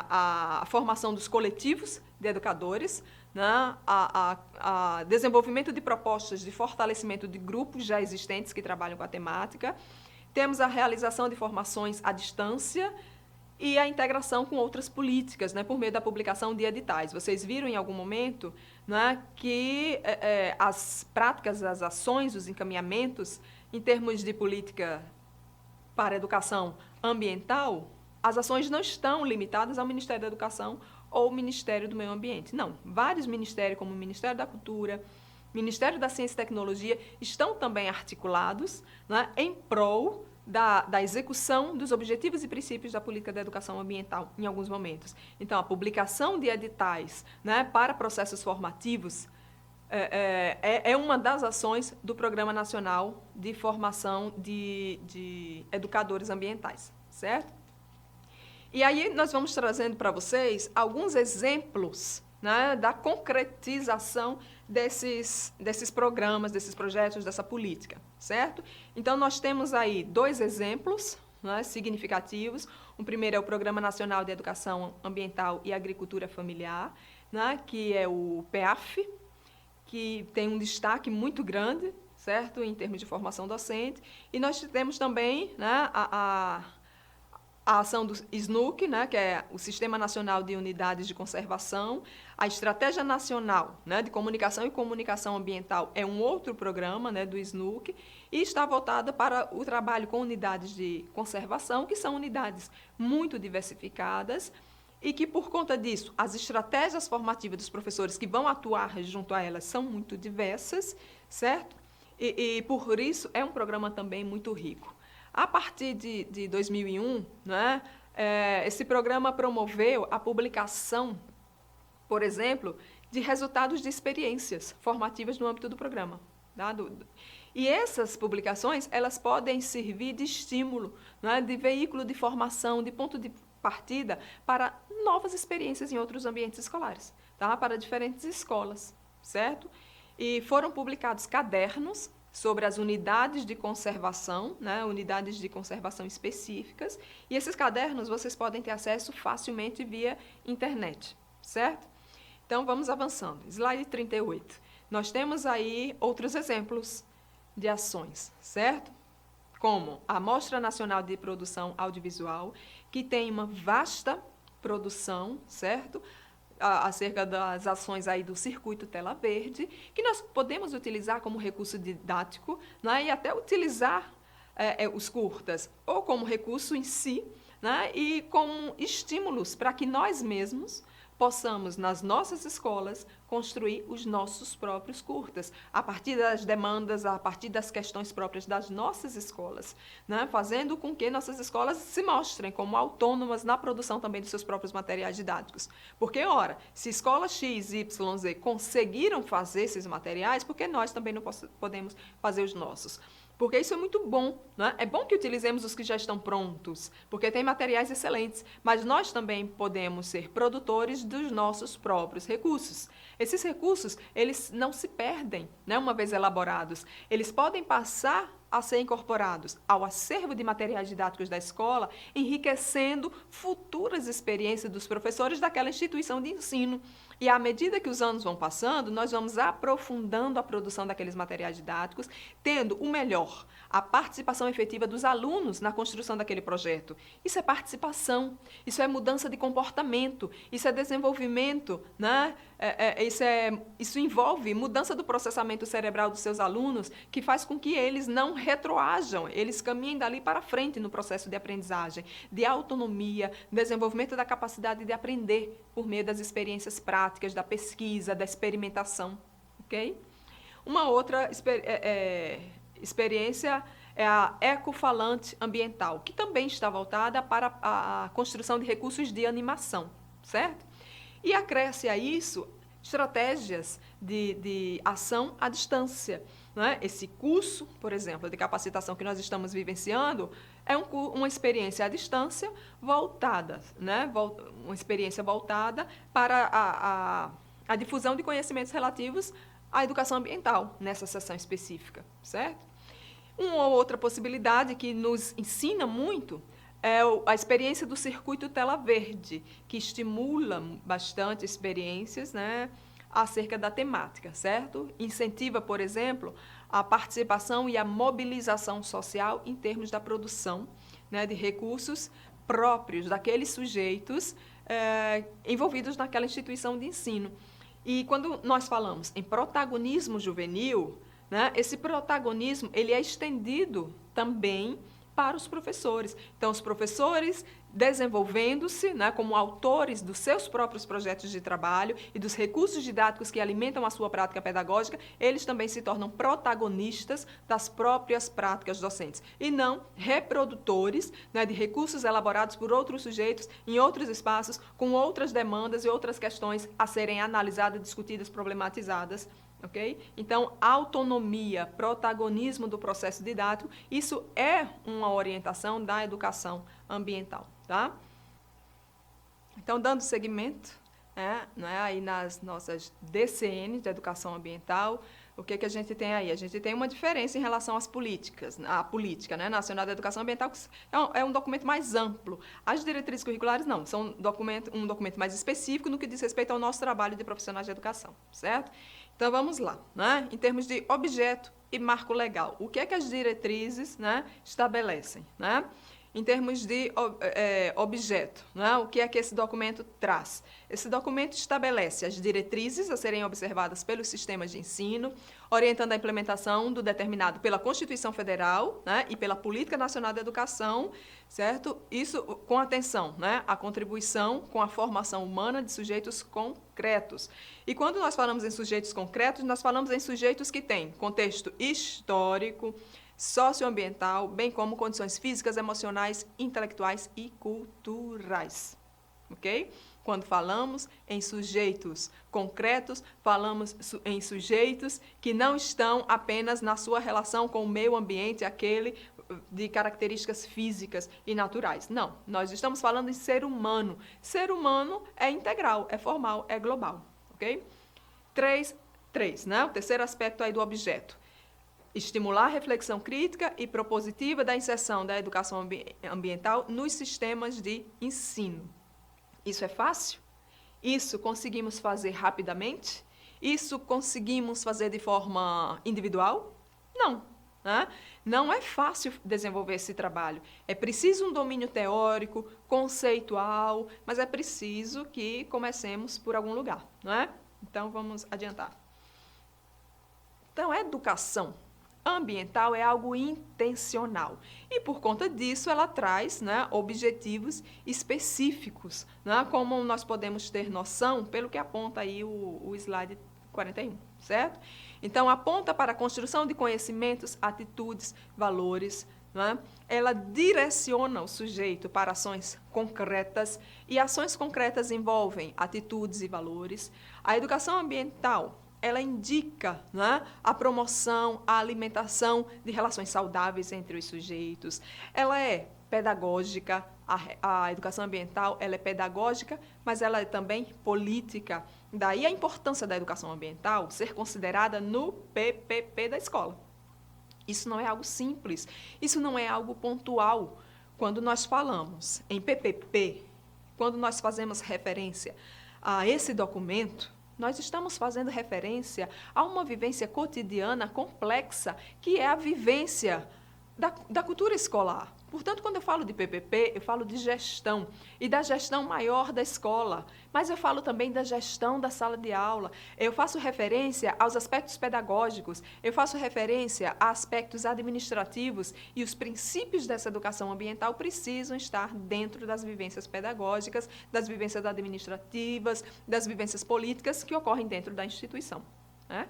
a formação dos coletivos de educadores, né, a desenvolvimento de propostas de fortalecimento de grupos já existentes que trabalham com a temática. Temos a realização de formações à distância e a integração com outras políticas, né, por meio da publicação de editais. Vocês viram em algum momento, né, que as práticas, as ações, os encaminhamentos, em termos de política para a educação ambiental, as ações não estão limitadas ao Ministério da Educação ou ao Ministério do Meio Ambiente. Não, vários ministérios, como o Ministério da Cultura, Ministério da Ciência e Tecnologia, estão também articulados, né, em prol da execução dos objetivos e princípios da política da educação ambiental, em alguns momentos. Então, a publicação de editais, né, para processos formativos é uma das ações do Programa Nacional de Formação de Educadores Ambientais, certo? E aí nós vamos trazendo para vocês alguns exemplos, né, da concretização desses programas, desses projetos, dessa política, certo? Então, nós temos aí 2 exemplos, né, significativos. O primeiro é o Programa Nacional de Educação Ambiental e Agricultura Familiar, né, que é o PEAF, que tem um destaque muito grande, certo, em termos de formação docente. E nós temos também, né, a ação do SNUC, né, que é o Sistema Nacional de Unidades de Conservação, a Estratégia Nacional, né, de Comunicação e Comunicação Ambiental é um outro programa, né, do SNUC, e está voltada para o trabalho com unidades de conservação, que são unidades muito diversificadas e que, por conta disso, as estratégias formativas dos professores que vão atuar junto a elas são muito diversas, certo? E por isso, é um programa também muito rico. A partir de 2001, né, esse programa promoveu a publicação, por exemplo, de resultados de experiências formativas no âmbito do programa. Tá? E essas publicações, elas podem servir de estímulo, né, de veículo de formação, de ponto de partida para novas experiências em outros ambientes escolares, tá? Para diferentes escolas, certo? E foram publicados cadernos sobre as unidades de conservação, né, unidades de conservação específicas, e esses cadernos vocês podem ter acesso facilmente via internet, certo? Então, vamos avançando. Slide 38. Nós temos aí outros exemplos de ações, certo? Como a Mostra Nacional de Produção Audiovisual, que tem uma vasta produção, certo? Acerca das ações aí do Circuito Tela Verde, que nós podemos utilizar como recurso didático, né, e até utilizar os curtas ou como recurso em si, né, e como estímulos para que nós mesmos possamos, nas nossas escolas, construir os nossos próprios curtas, a partir das demandas, a partir das questões próprias das nossas escolas, né? Fazendo com que nossas escolas se mostrem como autônomas na produção também dos seus próprios materiais didáticos. Porque, ora, se escola X, Y, Z conseguiram fazer esses materiais, por que nós também não podemos fazer os nossos? Porque isso é muito bom, né? É bom que utilizemos os que já estão prontos, porque tem materiais excelentes, mas nós também podemos ser produtores dos nossos próprios recursos. Esses recursos, eles não se perdem, né, uma vez elaborados. Eles podem passar a ser incorporados ao acervo de materiais didáticos da escola, enriquecendo futuras experiências dos professores daquela instituição de ensino. E à medida que os anos vão passando, nós vamos aprofundando a produção daqueles materiais didáticos, tendo o melhor, a participação efetiva dos alunos na construção daquele projeto. Isso é participação, isso é mudança de comportamento, isso é desenvolvimento, né? Isso envolve mudança do processamento cerebral dos seus alunos, que faz com que eles não retroajam, eles caminhem dali para frente no processo de aprendizagem, de autonomia, desenvolvimento da capacidade de aprender por meio das experiências práticas, da pesquisa, da experimentação, ok? Uma outra experiência é a ecofalante ambiental, que também está voltada para a construção de recursos de animação, certo? E acresce a isso estratégias de ação à distância. Né? Esse curso, por exemplo, de capacitação que nós estamos vivenciando, é uma experiência à distância voltada, né? Uma experiência voltada para a difusão de conhecimentos relativos à educação ambiental, nessa sessão específica, certo? Uma outra possibilidade que nos ensina muito é a experiência do circuito Tela Verde, que estimula bastante experiências, né, acerca da temática, certo? Incentiva, por exemplo, a participação e a mobilização social em termos da produção, né, de recursos próprios daqueles sujeitos envolvidos naquela instituição de ensino. E quando nós falamos em protagonismo juvenil, né, esse protagonismo ele é estendido também para os professores. Então, os professores desenvolvendo-se, né, como autores dos seus próprios projetos de trabalho e dos recursos didáticos que alimentam a sua prática pedagógica, eles também se tornam protagonistas das próprias práticas docentes e não reprodutores, né, de recursos elaborados por outros sujeitos em outros espaços, com outras demandas e outras questões a serem analisadas, discutidas, problematizadas. Okay? Então, autonomia, protagonismo do processo didático, isso é uma orientação da educação ambiental. Tá? Então, dando seguimento, né, aí nas nossas DCNs de educação ambiental, o que a gente tem aí? A gente tem uma diferença em relação às políticas. A política, né, nacional da educação ambiental que é um documento mais amplo. As diretrizes curriculares não, são um documento mais específico no que diz respeito ao nosso trabalho de profissionais de educação, certo? Então, vamos lá, né? Em termos de objeto e marco legal, o que é que as diretrizes, né, estabelecem? Né? Em termos de objeto, né, o que é que esse documento traz? Esse documento estabelece as diretrizes a serem observadas pelos sistemas de ensino, orientando a implementação do determinado pela Constituição Federal, né, e pela Política Nacional da Educação, certo? Isso com atenção, né, à contribuição com a formação humana de sujeitos concretos. E quando nós falamos em sujeitos concretos, nós falamos em sujeitos que têm contexto histórico, socioambiental, bem como condições físicas, emocionais, intelectuais e culturais. Ok? Quando falamos em sujeitos concretos, falamos em sujeitos que não estão apenas na sua relação com o meio ambiente, aquele de características físicas e naturais. Não, nós estamos falando em ser humano. Ser humano é integral, é formal, é global. Ok? 3, né? O terceiro aspecto aí do objeto. Estimular a reflexão crítica e propositiva da inserção da educação ambiental nos sistemas de ensino. Isso é fácil? Isso conseguimos fazer rapidamente? Isso conseguimos fazer de forma individual? Não. Né? Não é fácil desenvolver esse trabalho. É preciso um domínio teórico, conceitual, mas é preciso que comecemos por algum lugar. Não é? Então, vamos adiantar. Então, a educação ambiental é algo intencional e, por conta disso, ela traz, né, objetivos específicos, né, como nós podemos ter noção pelo que aponta aí o slide 41, certo? Então, aponta para a construção de conhecimentos, atitudes, valores, né? Ela direciona o sujeito para ações concretas e ações concretas envolvem atitudes e valores. A educação ambiental ela indica, né, a promoção, a alimentação de relações saudáveis entre os sujeitos. Ela é pedagógica, a educação ambiental ela é pedagógica, mas ela é também política. Daí a importância da educação ambiental ser considerada no PPP da escola. Isso não é algo simples, isso não é algo pontual. Quando nós falamos em PPP, quando nós fazemos referência a esse documento, nós estamos fazendo referência a uma vivência cotidiana complexa, que é a vivência da cultura escolar. Portanto, quando eu falo de PPP, eu falo de gestão, e da gestão maior da escola, mas eu falo também da gestão da sala de aula. Eu faço referência aos aspectos pedagógicos, eu faço referência a aspectos administrativos, e os princípios dessa educação ambiental precisam estar dentro das vivências pedagógicas, das vivências administrativas, das vivências políticas que ocorrem dentro da instituição. Né?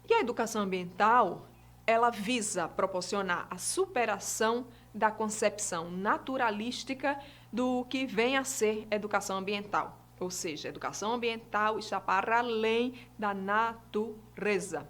E a educação ambiental, ela visa proporcionar a superação da concepção naturalística do que vem a ser educação ambiental. Ou seja, a educação ambiental está para além da natureza.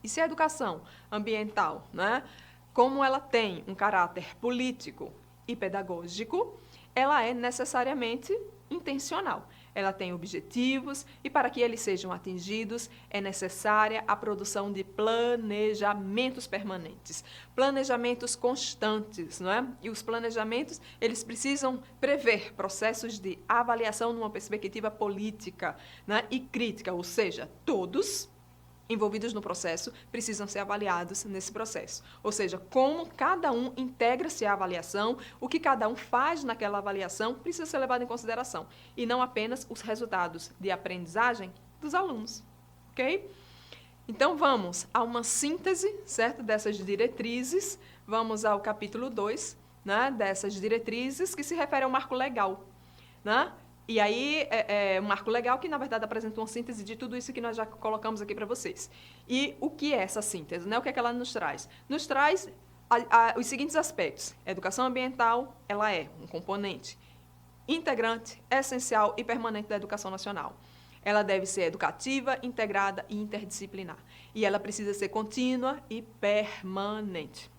E se a educação ambiental, né, como ela tem um caráter político e pedagógico, ela é necessariamente intencional. Ela tem objetivos e, para que eles sejam atingidos, é necessária a produção de planejamentos permanentes, planejamentos constantes, não é? E os planejamentos, eles precisam prever processos de avaliação numa perspectiva política, né, e crítica, ou seja, todos envolvidos no processo precisam ser avaliados nesse processo. Ou seja, como cada um integra-se à avaliação, o que cada um faz naquela avaliação precisa ser levado em consideração, e não apenas os resultados de aprendizagem dos alunos. Ok? Então, vamos a uma síntese, certo, dessas diretrizes. Vamos ao capítulo 2, né, dessas diretrizes, que se refere ao marco legal, né? E aí, é um marco legal que, na verdade, apresenta uma síntese de tudo isso que nós já colocamos aqui para vocês. E o que é essa síntese? Né? O que é que ela nos traz? Nos traz os seguintes aspectos. A educação ambiental, ela é um componente integrante, essencial e permanente da educação nacional. Ela deve ser educativa, integrada e interdisciplinar. E ela precisa ser contínua e permanente.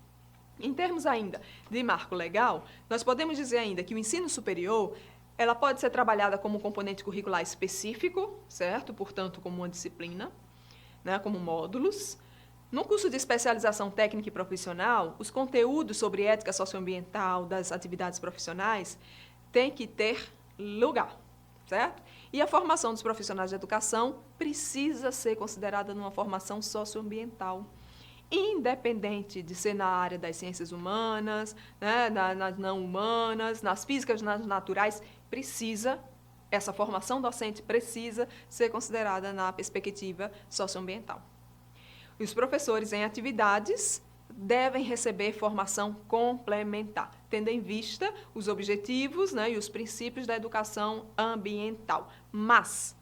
Em termos ainda de marco legal, nós podemos dizer ainda que o ensino superior ela pode ser trabalhada como um componente curricular específico, certo? Portanto, como uma disciplina, né? Como módulos. No curso de especialização técnica e profissional, os conteúdos sobre ética socioambiental das atividades profissionais têm que ter lugar, certo? E a formação dos profissionais de educação precisa ser considerada numa formação socioambiental, independente de ser na área das ciências humanas, né, nas não humanas, nas físicas, nas naturais, essa formação docente precisa ser considerada na perspectiva socioambiental. Os professores em atividades devem receber formação complementar, tendo em vista os objetivos, né, e os princípios da educação ambiental. Mas,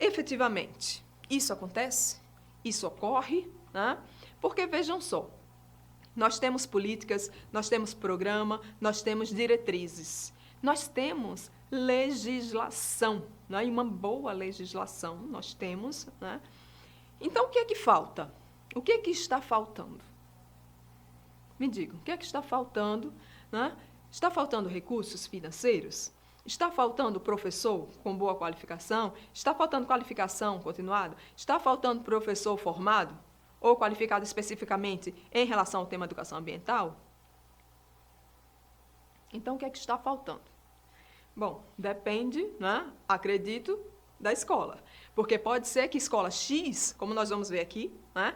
efetivamente, isso acontece? Isso ocorre? Né? Porque, vejam só, nós temos políticas, nós temos programa, nós temos diretrizes, nós temos legislação, né? E uma boa legislação nós temos, né? Então, o que é que falta? O que é que está faltando? Me digam, o que é que está faltando? Né? Está faltando recursos financeiros? Está faltando professor com boa qualificação? Está faltando qualificação continuada? Está faltando professor formado ou qualificado especificamente em relação ao tema educação ambiental? Então, o que é que está faltando? Bom, depende, né, acredito, da escola. Porque pode ser que escola X, como nós vamos ver aqui, né,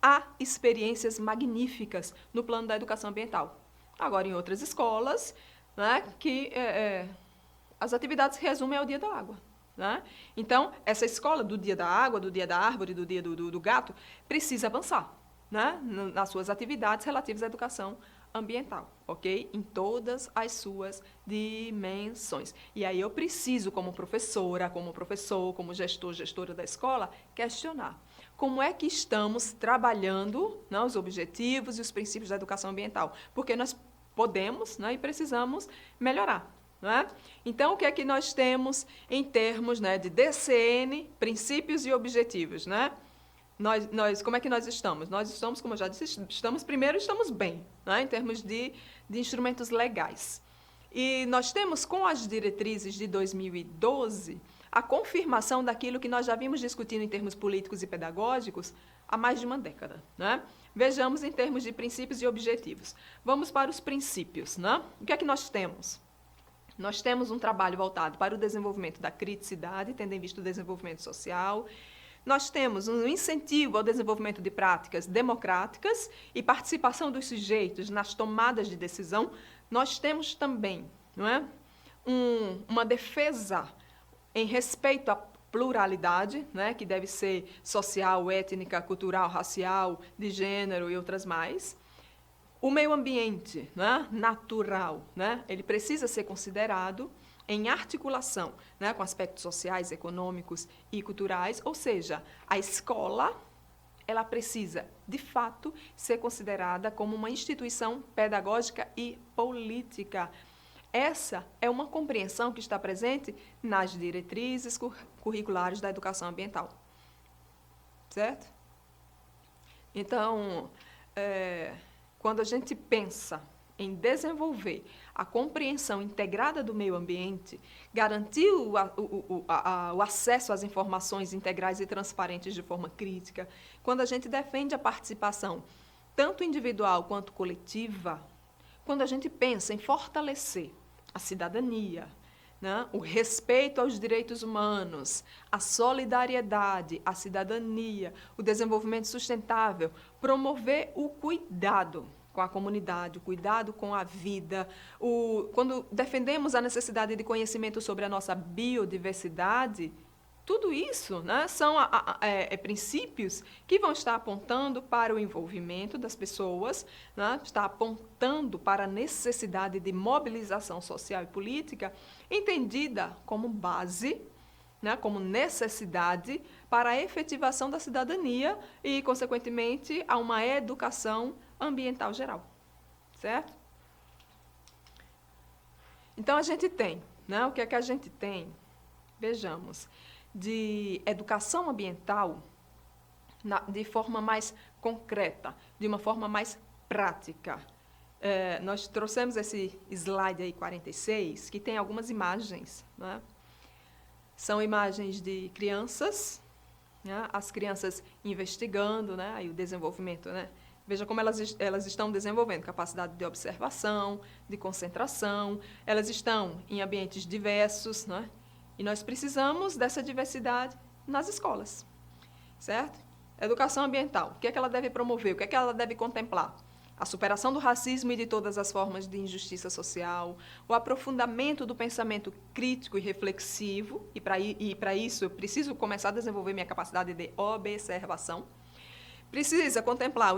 há experiências magníficas no plano da educação ambiental. Agora, em outras escolas, né, que as atividades se resumem ao dia da água. Né? Então, essa escola do dia da água, do dia da árvore, do dia do gato, precisa avançar, né, nas suas atividades relativas à educação ambiental, ok? Em todas as suas dimensões. E aí eu preciso, como professora, como professor, como gestor, gestora da escola, questionar como é que estamos trabalhando, né, os objetivos e os princípios da educação ambiental, porque nós podemos, né, e precisamos melhorar. Não é? Então, o que é que nós temos em termos, né, de DCN, princípios e objetivos? Né? Como é que nós estamos? Nós estamos, como eu já disse, estamos bem, né, em termos de instrumentos legais. E nós temos, com as diretrizes de 2012, a confirmação daquilo que nós já vimos discutindo em termos políticos e pedagógicos há mais de uma década. Né? Vejamos em termos de princípios e objetivos. Vamos para os princípios. Né? O que é que nós temos? Nós temos um trabalho voltado para o desenvolvimento da criticidade, tendo em vista o desenvolvimento social. Nós temos um incentivo ao desenvolvimento de práticas democráticas e participação dos sujeitos nas tomadas de decisão. Nós temos também, não é, uma defesa em respeito à pluralidade, né, que deve ser social, étnica, cultural, racial, de gênero e outras mais. O meio ambiente, né, natural, né, ele precisa ser considerado em articulação, né, com aspectos sociais, econômicos e culturais, ou seja, a escola ela precisa, de fato, ser considerada como uma instituição pedagógica e política. Essa é uma compreensão que está presente nas diretrizes curriculares da educação ambiental. Certo? Então, quando a gente pensa em desenvolver a compreensão integrada do meio ambiente, garantir o acesso às informações integrais e transparentes de forma crítica, quando a gente defende a participação tanto individual quanto coletiva, quando a gente pensa em fortalecer a cidadania, né, o respeito aos direitos humanos, a solidariedade, a cidadania, o desenvolvimento sustentável, promover o cuidado com a comunidade, o cuidado com a vida. Quando defendemos a necessidade de conhecimento sobre a nossa biodiversidade, tudo isso, né, são princípios que vão estar apontando para o envolvimento das pessoas, né, está apontando para a necessidade de mobilização social e política, entendida como base, né, como necessidade para a efetivação da cidadania e, consequentemente, a uma educação ambiental geral. Certo? Então, a gente tem, né, o que é que a gente tem? Vejamos, de educação ambiental de forma mais concreta, de uma forma mais prática. Nós trouxemos esse slide aí 46, que tem algumas imagens, né? São imagens de crianças, né? As crianças investigando, né? Aí o desenvolvimento, né? Veja como elas estão desenvolvendo capacidade de observação, de concentração, elas estão em ambientes diversos, né? E nós precisamos dessa diversidade nas escolas, certo? Educação ambiental, o que é que ela deve promover, o que é que ela deve contemplar? A superação do racismo e de todas as formas de injustiça social, o aprofundamento do pensamento crítico e reflexivo, e para isso eu preciso começar a desenvolver minha capacidade de observação. Precisa contemplar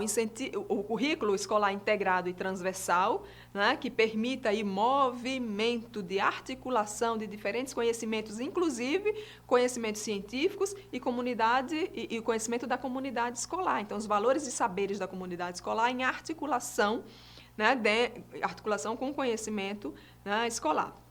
o currículo escolar integrado e transversal, né, que permita aí movimento de articulação de diferentes conhecimentos, inclusive conhecimentos científicos e o conhecimento da comunidade escolar. Então, os valores e saberes da comunidade escolar em articulação, né, articulação com o conhecimento, né, escolar.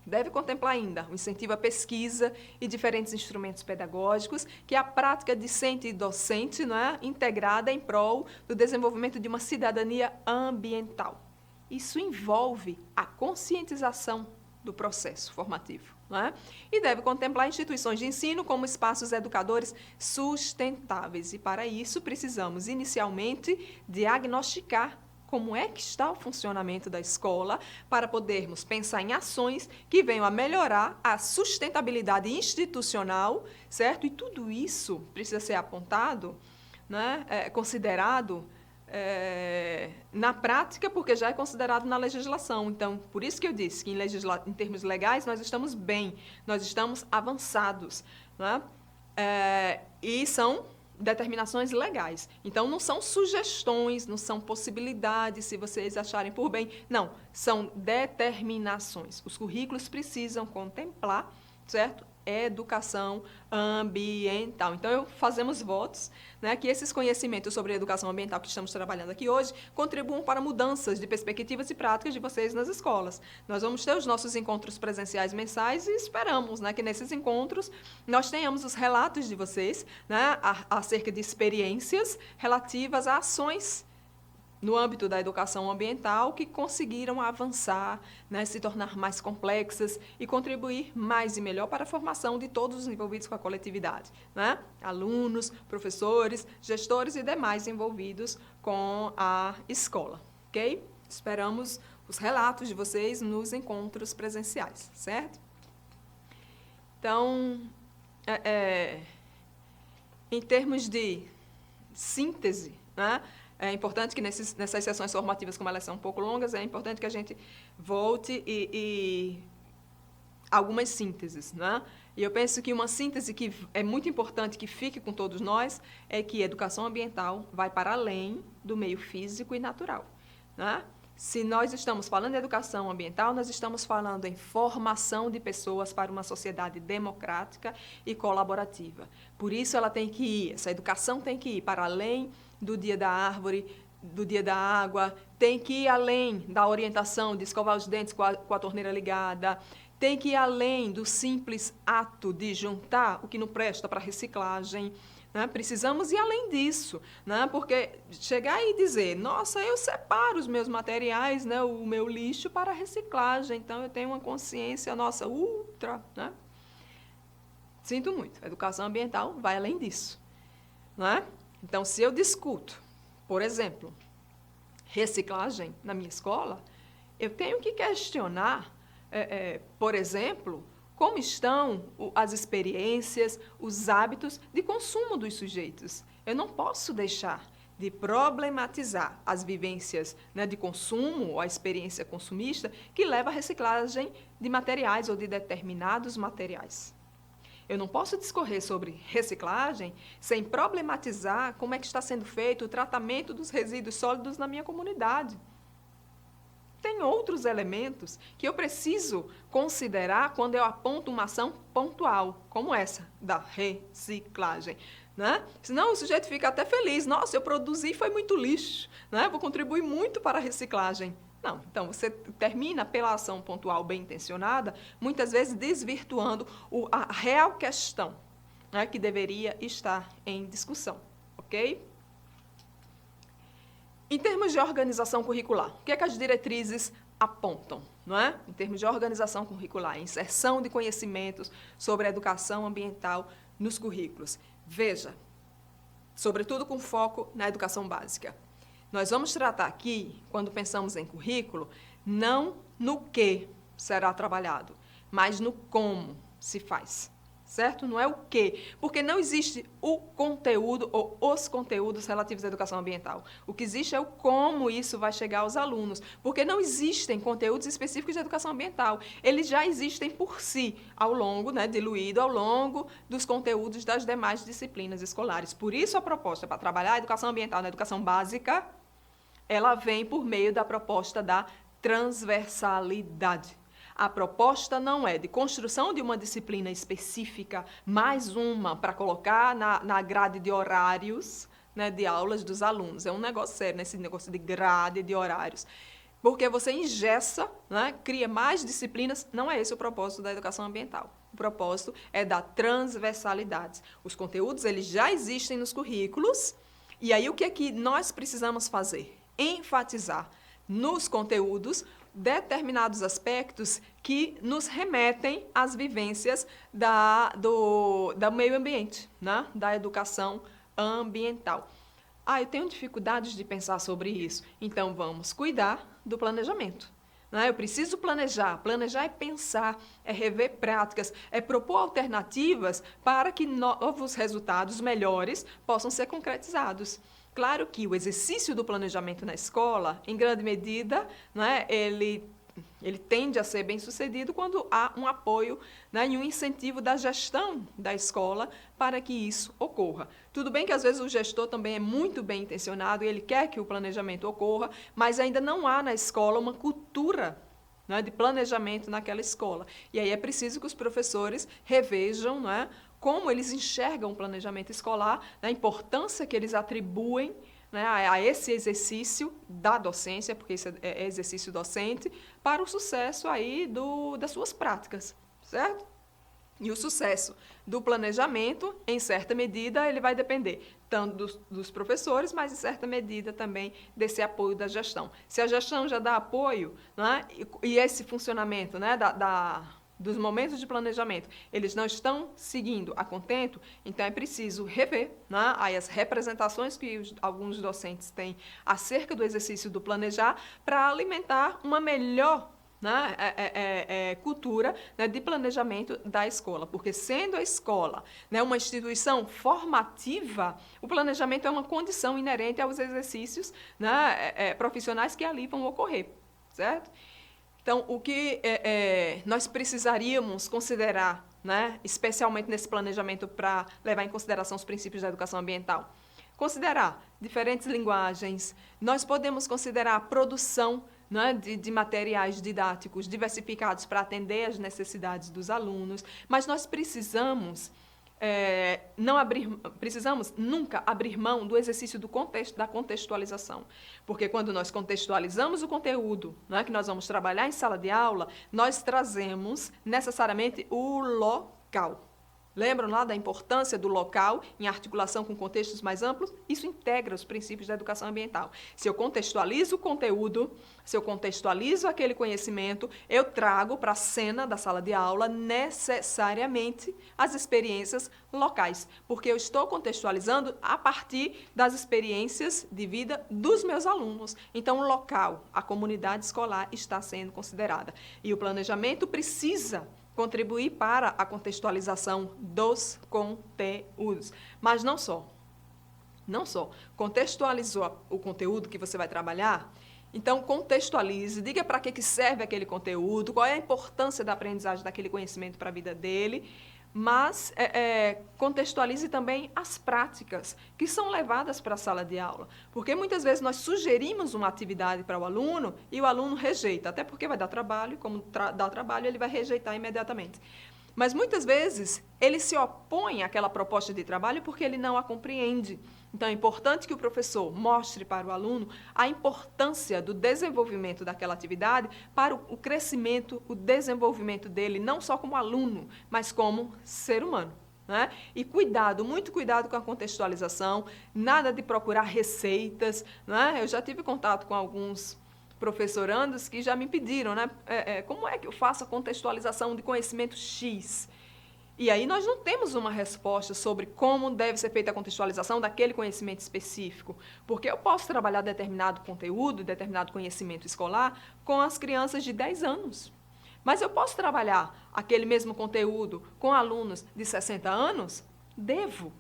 Deve contemplar ainda o incentivo à pesquisa e diferentes instrumentos pedagógicos, que é a prática discente e docente, né, integrada em prol do desenvolvimento de uma cidadania ambiental. Isso envolve a conscientização do processo formativo, né? E deve contemplar instituições de ensino como espaços educadores sustentáveis. E, para isso, precisamos, inicialmente, diagnosticar como é que está o funcionamento da escola, para podermos pensar em ações que venham a melhorar a sustentabilidade institucional, certo? E tudo isso precisa ser apontado, né, considerado na prática, porque já é considerado na legislação. Então, por isso que eu disse que em termos legais nós estamos bem, nós estamos avançados, né? E são determinações legais. Então, não são sugestões, não são possibilidades, se vocês acharem por bem. Não, são determinações. Os currículos precisam contemplar, certo? Educação ambiental. Então, fazemos votos, né, que esses conhecimentos sobre a educação ambiental que estamos trabalhando aqui hoje contribuam para mudanças de perspectivas e práticas de vocês nas escolas. Nós vamos ter os nossos encontros presenciais mensais e esperamos, né, que nesses encontros nós tenhamos os relatos de vocês, né, acerca de experiências relativas a ações no âmbito da educação ambiental que conseguiram avançar, né, se tornar mais complexas e contribuir mais e melhor para a formação de todos os envolvidos com a coletividade, né? Alunos, professores, gestores e demais envolvidos com a escola, ok? Esperamos os relatos de vocês nos encontros presenciais, certo? Então, em termos de síntese, né? É importante que nessas sessões formativas, como elas são um pouco longas, é importante que a gente volte e algumas sínteses, né? E eu penso que uma síntese que é muito importante que fique com todos nós é que a educação ambiental vai para além do meio físico e natural, né? Se nós estamos falando de educação ambiental, nós estamos falando em formação de pessoas para uma sociedade democrática e colaborativa. Por isso ela tem que ir, essa educação tem que ir para além do Dia da Árvore, do Dia da Água, tem que ir além da orientação de escovar os dentes com a torneira ligada, tem que ir além do simples ato de juntar o que não presta para reciclagem. Né? Precisamos ir além disso, né? Porque chegar e dizer, nossa, eu separo os meus materiais, né, o meu lixo para reciclagem, então eu tenho uma consciência, nossa, ultra, né? Sinto muito, a educação ambiental vai além disso. Né? Então, se eu discuto, por exemplo, reciclagem na minha escola, eu tenho que questionar, por exemplo, como estão as experiências, os hábitos de consumo dos sujeitos. Eu não posso deixar de problematizar as vivências, né, de consumo ou a experiência consumista que leva à reciclagem de materiais ou de determinados materiais. Eu não posso discorrer sobre reciclagem sem problematizar como é que está sendo feito o tratamento dos resíduos sólidos na minha comunidade. Tem outros elementos que eu preciso considerar quando eu aponto uma ação pontual, como essa, da reciclagem. Né? Senão o sujeito fica até feliz. Nossa, eu produzi foi muito lixo. Né? Vou contribuir muito para a reciclagem. Não, então você termina pela ação pontual bem intencionada, muitas vezes desvirtuando a real questão, né, que deveria estar em discussão. Ok? Em termos de organização curricular, o que é que as diretrizes apontam? Não é? Em termos de organização curricular, inserção de conhecimentos sobre a educação ambiental nos currículos. Veja, sobretudo com foco na educação básica. Nós vamos tratar aqui, quando pensamos em currículo, não no que será trabalhado, mas no como se faz. Certo? Não é o quê, porque não existe o conteúdo ou os conteúdos relativos à educação ambiental. O que existe é o como isso vai chegar aos alunos, porque não existem conteúdos específicos de educação ambiental. Eles já existem por si, ao longo, né, diluído ao longo dos conteúdos das demais disciplinas escolares. Por isso a proposta para trabalhar a educação ambiental na educação básica, ela vem por meio da proposta da transversalidade. A proposta não é de construção de uma disciplina específica, mais uma para colocar na grade de horários, né, de aulas dos alunos. É um negócio sério, né, esse negócio de grade de horários. Porque você engessa, né, cria mais disciplinas, não é esse o propósito da educação ambiental. O propósito é da transversalidade. Os conteúdos eles já existem nos currículos, e aí o que é que nós precisamos fazer? Enfatizar nos conteúdos determinados aspectos que nos remetem às vivências do meio ambiente, né? Da educação ambiental. Eu tenho dificuldades de pensar sobre isso. Então, vamos cuidar do planejamento. Né? Eu preciso planejar. Planejar é pensar, é rever práticas, é propor alternativas para que novos resultados melhores possam ser concretizados. Claro que o exercício do planejamento na escola, em grande medida, né, ele tende a ser bem sucedido quando há um apoio, né, e um incentivo da gestão da escola para que isso ocorra. Tudo bem que às vezes o gestor também é muito bem intencionado e ele quer que o planejamento ocorra, mas ainda não há na escola uma cultura, né, de planejamento naquela escola. E aí é preciso que os professores revejam, né, como eles enxergam o planejamento escolar, né, a importância que eles atribuem, né, a esse exercício da docência, porque isso é exercício docente, para o sucesso aí das suas práticas, certo? E o sucesso do planejamento, em certa medida, ele vai depender tanto dos professores, mas em certa medida também desse apoio da gestão. Se a gestão já dá apoio, né, e esse funcionamento, né, dos momentos de planejamento, eles não estão seguindo a contento, então é preciso rever, né, aí as representações que alguns docentes têm acerca do exercício do planejar para alimentar uma melhor, né, cultura, né, de planejamento da escola, porque sendo a escola, né, uma instituição formativa, o planejamento é uma condição inerente aos exercícios, né, profissionais que ali vão ocorrer, certo? Então, o que nós precisaríamos considerar, né, especialmente nesse planejamento para levar em consideração os princípios da educação ambiental? Considerar diferentes linguagens, nós podemos considerar a produção, né, de materiais didáticos diversificados para atender às necessidades dos alunos, mas nós precisamos precisamos nunca abrir mão do exercício da contextualização, porque quando nós contextualizamos o conteúdo, né, que nós vamos trabalhar em sala de aula, nós trazemos necessariamente o local. Lembram lá da importância do local em articulação com contextos mais amplos? Isso integra os princípios da educação ambiental. Se eu contextualizo o conteúdo, se eu contextualizo aquele conhecimento, eu trago para a cena da sala de aula necessariamente as experiências locais, porque eu estou contextualizando a partir das experiências de vida dos meus alunos. Então, o local, a comunidade escolar está sendo considerada. E o planejamento precisa contribuir para a contextualização dos conteúdos. Mas não só. Não só. Contextualizou o conteúdo que você vai trabalhar, então contextualize, diga para que serve aquele conteúdo, qual é a importância da aprendizagem daquele conhecimento para a vida dele, mas contextualize também as práticas que são levadas para a sala de aula. Porque muitas vezes nós sugerimos uma atividade para o aluno e o aluno rejeita, até porque vai dar trabalho, como dá trabalho, ele vai rejeitar imediatamente. Mas muitas vezes ele se opõe àquela proposta de trabalho porque ele não a compreende. Então é importante que o professor mostre para o aluno a importância do desenvolvimento daquela atividade para o crescimento, o desenvolvimento dele, não só como aluno, mas como ser humano. Né? E cuidado, muito cuidado com a contextualização, nada de procurar receitas. Né? Eu já tive contato com alguns professorandos que já me pediram, né? Como é que eu faço a contextualização de conhecimento X? E aí nós não temos uma resposta sobre como deve ser feita a contextualização daquele conhecimento específico, porque eu posso trabalhar determinado conteúdo, determinado conhecimento escolar com as crianças de 10 anos. Mas eu posso trabalhar aquele mesmo conteúdo com alunos de 60 anos? Devo.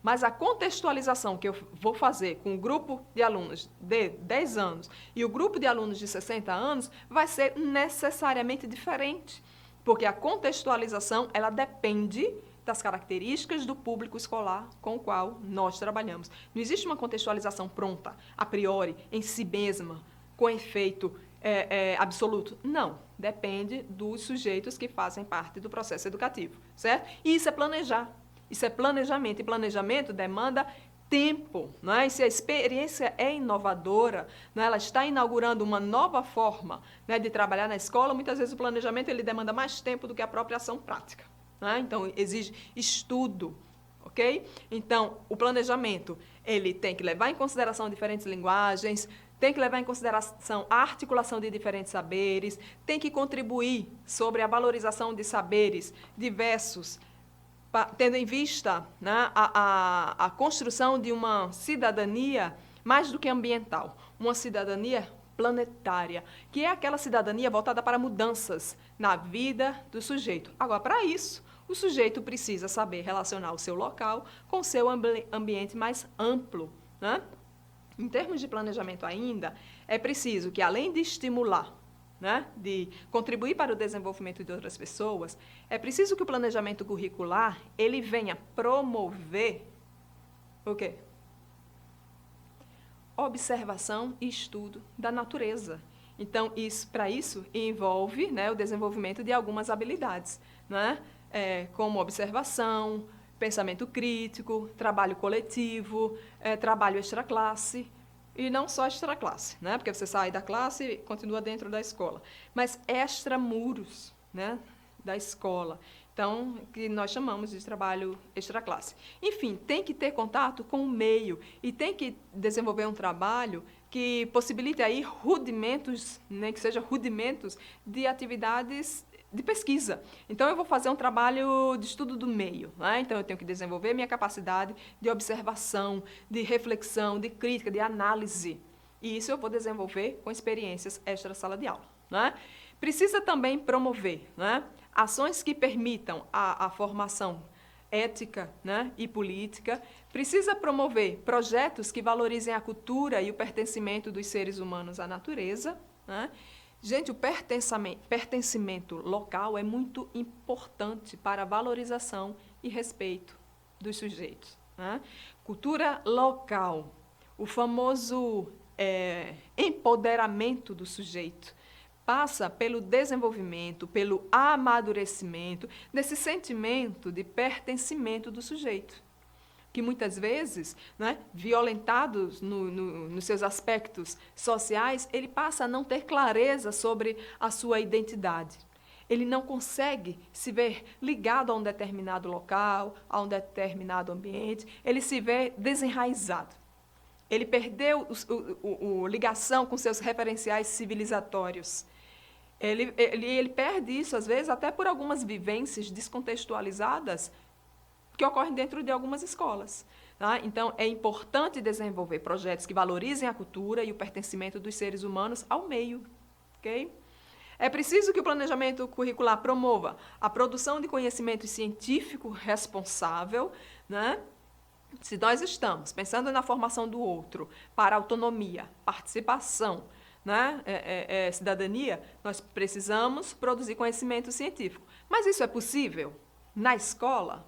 Mas a contextualização que eu vou fazer com o grupo de alunos de 10 anos e o grupo de alunos de 60 anos vai ser necessariamente diferente, porque a contextualização ela depende das características do público escolar com o qual nós trabalhamos. Não existe uma contextualização pronta, a priori, em si mesma, com efeito absoluto. Não, depende dos sujeitos que fazem parte do processo educativo, certo? E isso é planejar. Isso é planejamento, e planejamento demanda tempo. Não é? E se a experiência é inovadora, não é? Ela está inaugurando uma nova forma, né, de trabalhar na escola, muitas vezes o planejamento ele demanda mais tempo do que a própria ação prática. Não é? Então, exige estudo. Ok? Então, o planejamento ele tem que levar em consideração diferentes linguagens, tem que levar em consideração a articulação de diferentes saberes, tem que contribuir sobre a valorização de saberes diversos, tendo em vista, né, a construção de uma cidadania mais do que ambiental, uma cidadania planetária, que é aquela cidadania voltada para mudanças na vida do sujeito. Agora, para isso, o sujeito precisa saber relacionar o seu local com o seu ambiente mais amplo. Né? Em termos de planejamento ainda, é preciso que, além de estimular, né, de contribuir para o desenvolvimento de outras pessoas, é preciso que o planejamento curricular ele venha promover o quê? Observação e estudo da natureza. Então, para isso envolve, né, o desenvolvimento de algumas habilidades, né, como observação, pensamento crítico, trabalho coletivo, trabalho extraclasse. E não só extraclasse, né? Porque você sai da classe e continua dentro da escola. Mas extramuros, né, da escola. Então, que nós chamamos de trabalho extraclasse. Enfim, tem que ter contato com o meio e tem que desenvolver um trabalho que possibilite aí rudimentos, né, que seja rudimentos de atividades de pesquisa. Então, eu vou fazer um trabalho de estudo do meio. Né? Então, eu tenho que desenvolver minha capacidade de observação, de reflexão, de crítica, de análise. E isso eu vou desenvolver com experiências extra-sala de aula. Né? Precisa também promover, né, ações que permitam a formação ética, né, e política. Precisa promover projetos que valorizem a cultura e o pertencimento dos seres humanos à natureza. Né? Gente, o pertencimento local é muito importante para a valorização e respeito dos sujeitos. Né? Cultura local, o famoso empoderamento do sujeito, passa pelo desenvolvimento, pelo amadurecimento desse sentimento de pertencimento do sujeito, que muitas vezes, né, violentado nos seus aspectos sociais, ele passa a não ter clareza sobre a sua identidade. Ele não consegue se ver ligado a um determinado local, a um determinado ambiente, ele se vê desenraizado. Ele perdeu ligação com seus referenciais civilizatórios. Ele perde isso, às vezes, até por algumas vivências descontextualizadas que ocorrem dentro de algumas escolas. Tá? Então, é importante desenvolver projetos que valorizem a cultura e o pertencimento dos seres humanos ao meio. Okay? É preciso que o planejamento curricular promova a produção de conhecimento científico responsável, né? Se nós estamos pensando na formação do outro para autonomia, participação, né? Cidadania, nós precisamos produzir conhecimento científico. Mas isso é possível na escola?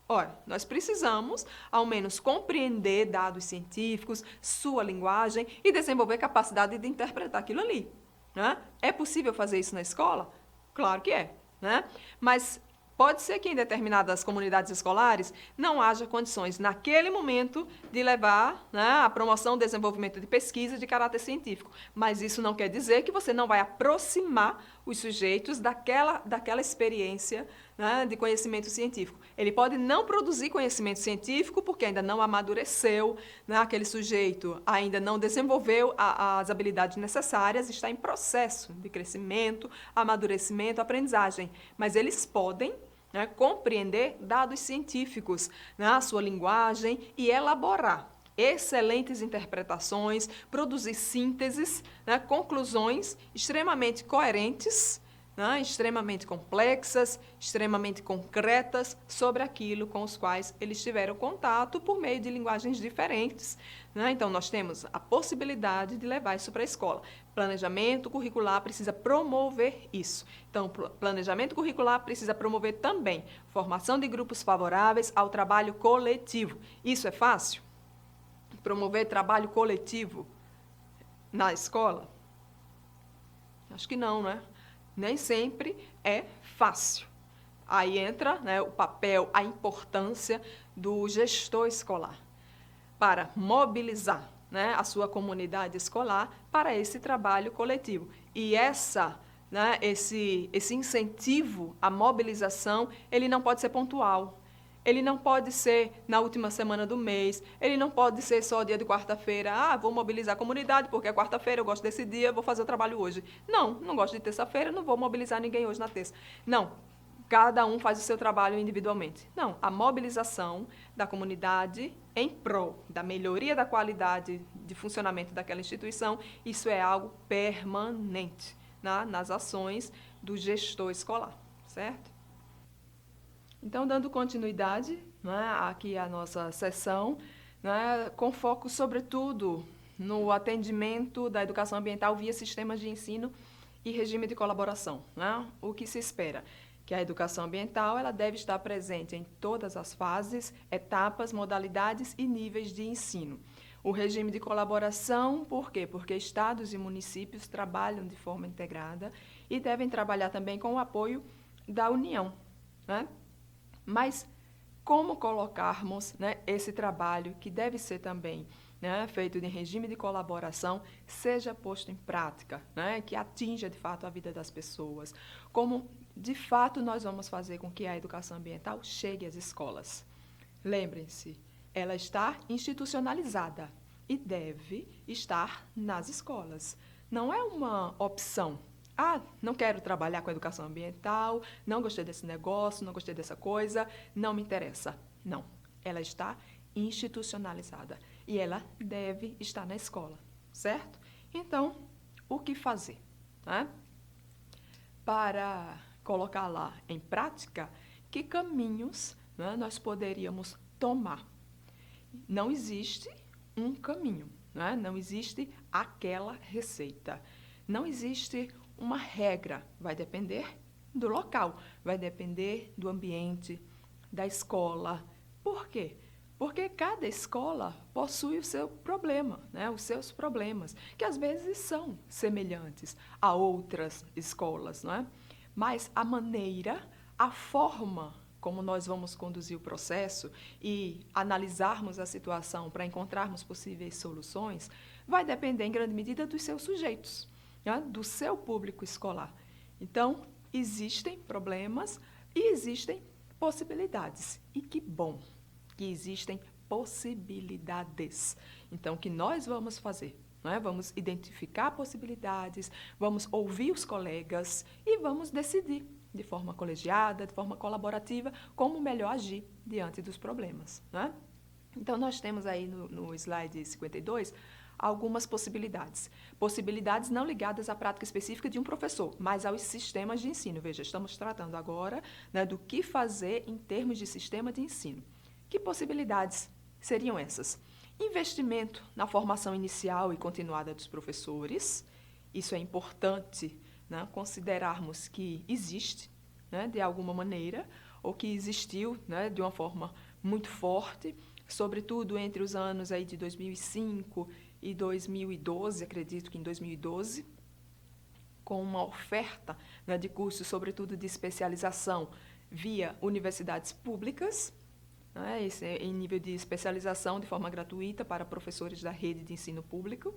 Ora, nós precisamos, ao menos, compreender dados científicos, sua linguagem e desenvolver capacidade de interpretar aquilo ali. Né? É possível fazer isso na escola? Claro que é. Né? Mas pode ser que em determinadas comunidades escolares não haja condições, naquele momento, de levar, né, a promoção, desenvolvimento de pesquisa de caráter científico. Mas isso não quer dizer que você não vai aproximar os sujeitos daquela experiência, né, de conhecimento científico. Ele pode não produzir conhecimento científico porque ainda não amadureceu, né, aquele sujeito ainda não desenvolveu as habilidades necessárias, está em processo de crescimento, amadurecimento, aprendizagem. Mas eles podem, né, compreender dados científicos na sua linguagem e elaborar excelentes interpretações, produzir sínteses, né, conclusões extremamente coerentes, né, extremamente complexas, extremamente concretas sobre aquilo com os quais eles tiveram contato por meio de linguagens diferentes. Né? Então, nós temos a possibilidade de levar isso para a escola. Planejamento curricular precisa promover isso. Então, planejamento curricular precisa promover também formação de grupos favoráveis ao trabalho coletivo. Isso é fácil? Promover trabalho coletivo na escola? Acho que não, né? Nem sempre é fácil. Aí entra, né, o papel, a importância do gestor escolar para mobilizar, né, a sua comunidade escolar para esse trabalho coletivo. E esse incentivo à mobilização, ele não pode ser pontual. Ele não pode ser na última semana do mês, ele não pode ser só dia de quarta-feira, vou mobilizar a comunidade porque é quarta-feira, eu gosto desse dia, vou fazer o trabalho hoje. Não gosto de terça-feira, não vou mobilizar ninguém hoje na terça. Não, cada um faz o seu trabalho individualmente. Não, a mobilização da comunidade em prol da melhoria da qualidade de funcionamento daquela instituição, isso é algo permanente, né, nas ações do gestor escolar, certo? Então, dando continuidade, né, aqui à nossa sessão, né, com foco, sobretudo, no atendimento da educação ambiental via sistemas de ensino e regime de colaboração. Né? O que se espera? Que a educação ambiental ela deve estar presente em todas as fases, etapas, modalidades e níveis de ensino. O regime de colaboração, por quê? Porque estados e municípios trabalham de forma integrada e devem trabalhar também com o apoio da União, né? Mas como colocarmos, né, esse trabalho, que deve ser também, né, feito em regime de colaboração, seja posto em prática, né, que atinja de fato a vida das pessoas? Como de fato nós vamos fazer com que a educação ambiental chegue às escolas? Lembrem-se, ela está institucionalizada e deve estar nas escolas. Não é uma opção. Não quero trabalhar com educação ambiental, não gostei desse negócio, não gostei dessa coisa, não me interessa. Não, ela está institucionalizada e ela deve estar na escola, certo? Então, o que fazer? Né? Para colocar lá em prática, que caminhos, né, nós poderíamos tomar? Não existe um caminho, né? Não existe aquela receita, não existe uma regra, vai depender do local, vai depender do ambiente, da escola. Por quê? Porque cada escola possui o seu problema, né? Os seus problemas, que às vezes são semelhantes a outras escolas, não é? Mas a maneira, a forma como nós vamos conduzir o processo e analisarmos a situação para encontrarmos possíveis soluções, vai depender em grande medida dos seus sujeitos, né? Do seu público escolar. Então, existem problemas e existem possibilidades. E que bom que existem possibilidades. Então, o que nós vamos fazer? Não é? Vamos identificar possibilidades, vamos ouvir os colegas e vamos decidir de forma colegiada, de forma colaborativa, como melhor agir diante dos problemas. Não é? Então, nós temos aí no slide 52 algumas possibilidades. Possibilidades não ligadas à prática específica de um professor, mas aos sistemas de ensino. Veja, estamos tratando agora, né, do que fazer em termos de sistema de ensino. Que possibilidades seriam essas? Investimento na formação inicial e continuada dos professores. Isso é importante, né, considerarmos que existe, né, de alguma maneira, ou que existiu, né, de uma forma muito forte, sobretudo entre os anos aí de 2005 e 2012, acredito que em 2012, com uma oferta, né, de cursos, sobretudo de especialização, via universidades públicas, né, esse é em nível de especialização de forma gratuita para professores da rede de ensino público.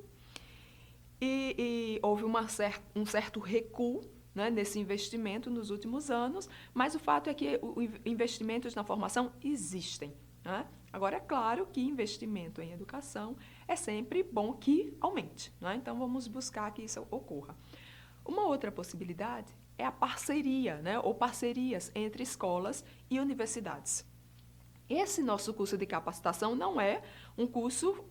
E houve um certo recuo, né, nesse investimento nos últimos anos, mas o fato é que os investimentos na formação existem. Né? Agora, é claro que investimento em educação é sempre bom que aumente. Né? Então, vamos buscar que isso ocorra. Uma outra possibilidade é a parceria, né, ou parcerias entre escolas e universidades. Esse nosso curso de capacitação não é um curso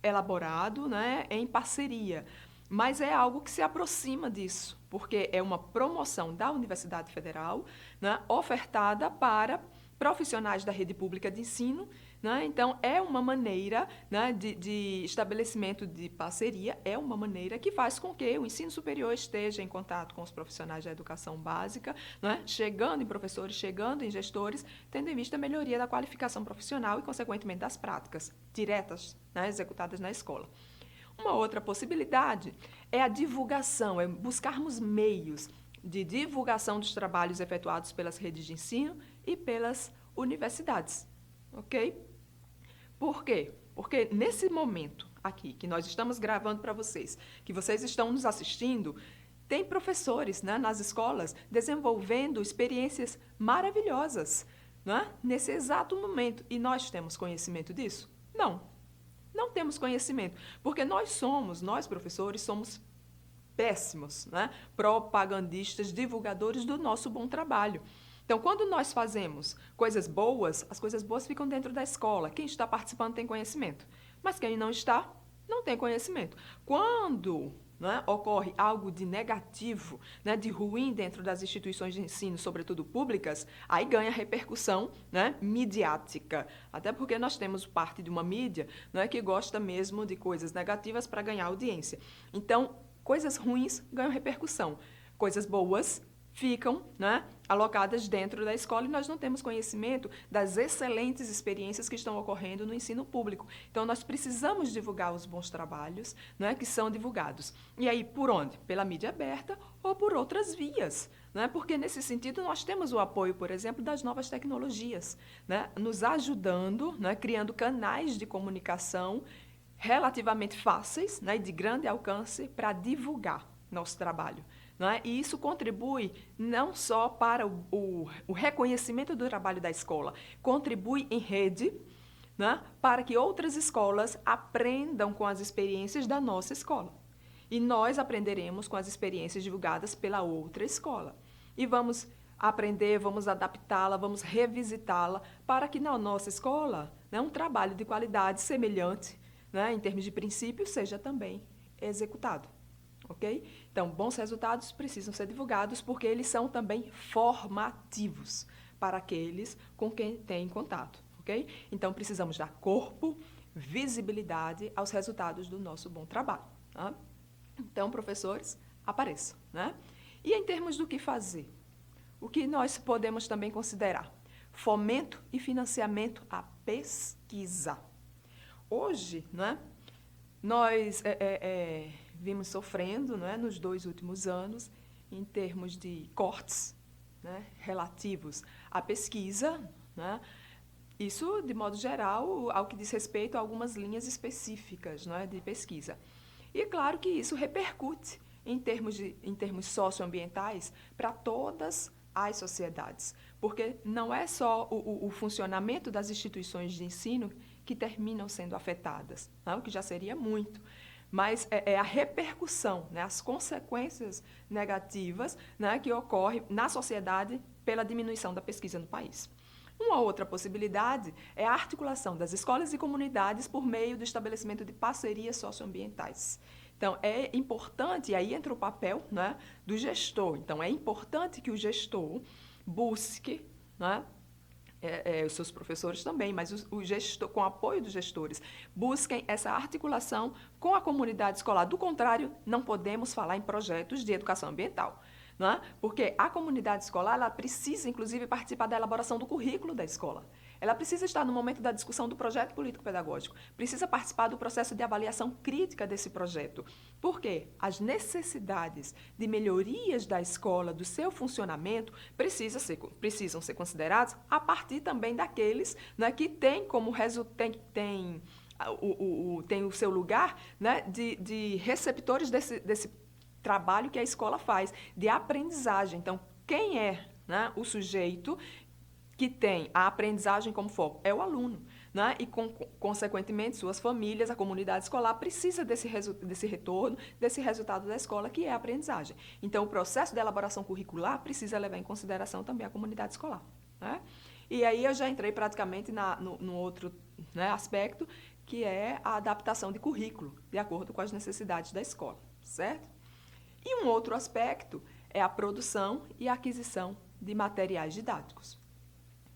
elaborado, né, em parceria, mas é algo que se aproxima disso, porque é uma promoção da Universidade Federal, né, ofertada para profissionais da rede pública de ensino, né? Então, é uma maneira, né, de estabelecimento de parceria, é uma maneira que faz com que o ensino superior esteja em contato com os profissionais da educação básica, né, chegando em professores, chegando em gestores, tendo em vista a melhoria da qualificação profissional e, consequentemente, das práticas diretas, né, executadas na escola. Uma outra possibilidade é a divulgação, é buscarmos meios de divulgação dos trabalhos efetuados pelas redes de ensino e pelas universidades, ok? Por quê? Porque nesse momento aqui, que nós estamos gravando para vocês, que vocês estão nos assistindo, tem professores, né, nas escolas desenvolvendo experiências maravilhosas, né, nesse exato momento. E nós temos conhecimento disso? Não temos conhecimento, porque nós professores, somos péssimos, né, propagandistas, divulgadores do nosso bom trabalho. Então, quando nós fazemos coisas boas, as coisas boas ficam dentro da escola. Quem está participando tem conhecimento, mas quem não está, não tem conhecimento. Quando, né, ocorre algo de negativo, né, de ruim dentro das instituições de ensino, sobretudo públicas, aí ganha repercussão, né, midiática. Até porque nós temos parte de uma mídia, né, que gosta mesmo de coisas negativas para ganhar audiência. Então, coisas ruins ganham repercussão. Coisas boas ficam, né, alocadas dentro da escola e nós não temos conhecimento das excelentes experiências que estão ocorrendo no ensino público. Então, nós precisamos divulgar os bons trabalhos, né, que são divulgados. E aí, por onde? Pela mídia aberta ou por outras vias, né? Porque, nesse sentido, nós temos o apoio, por exemplo, das novas tecnologias, né, nos ajudando, né, criando canais de comunicação relativamente fáceis, né, e de grande alcance para divulgar nosso trabalho. Não é? E isso contribui não só para o reconhecimento do trabalho da escola, contribui em rede, né, para que outras escolas aprendam com as experiências da nossa escola. E nós aprenderemos com as experiências divulgadas pela outra escola. E vamos aprender, vamos adaptá-la, vamos revisitá-la, para que na nossa escola, né, um trabalho de qualidade semelhante, né, em termos de princípio, seja também executado. Ok? Então, bons resultados precisam ser divulgados porque eles são também formativos para aqueles com quem têm contato. Ok? Então, precisamos dar corpo, visibilidade aos resultados do nosso bom trabalho. Tá? Então, professores, apareçam. Né? E em termos do que fazer? O que nós podemos também considerar? Fomento e financiamento à pesquisa. Hoje, né, nós vimos sofrendo, né, nos 2 últimos anos, em termos de cortes, né, relativos à pesquisa, né, isso, de modo geral, ao que diz respeito a algumas linhas específicas, né, de pesquisa. E é claro que isso repercute em termos socioambientais para todas as sociedades, porque não é só o funcionamento das instituições de ensino que terminam sendo afetadas, né, o que já seria muito, mas é a repercussão, né, as consequências negativas, né, que ocorrem na sociedade pela diminuição da pesquisa no país. Uma outra possibilidade é a articulação das escolas e comunidades por meio do estabelecimento de parcerias socioambientais. Então, é importante, e aí entra o papel, né, do gestor. Então, é importante que o gestor busque, né, os seus professores também, mas o gestor, com o apoio dos gestores, busquem essa articulação com a comunidade escolar. Do contrário, não podemos falar em projetos de educação ambiental. Né? Porque a comunidade escolar ela precisa, inclusive, participar da elaboração do currículo da escola. Ela precisa estar no momento da discussão do projeto político-pedagógico, precisa participar do processo de avaliação crítica desse projeto. Por quê? As necessidades de melhorias da escola, do seu funcionamento, precisam ser consideradas a partir também daqueles, né, que têm como tem o seu lugar, né, de receptores desse trabalho que a escola faz, de aprendizagem. Então, quem é, né, o sujeito que tem a aprendizagem como foco? É o aluno. Né? E, consequentemente, suas famílias, a comunidade escolar precisa desse retorno, desse resultado da escola, que é a aprendizagem. Então, o processo de elaboração curricular precisa levar em consideração também a comunidade escolar. Né? E aí eu já entrei praticamente no outro, né, aspecto, que é a adaptação de currículo, de acordo com as necessidades da escola, certo? E um outro aspecto é a produção e a aquisição de materiais didáticos.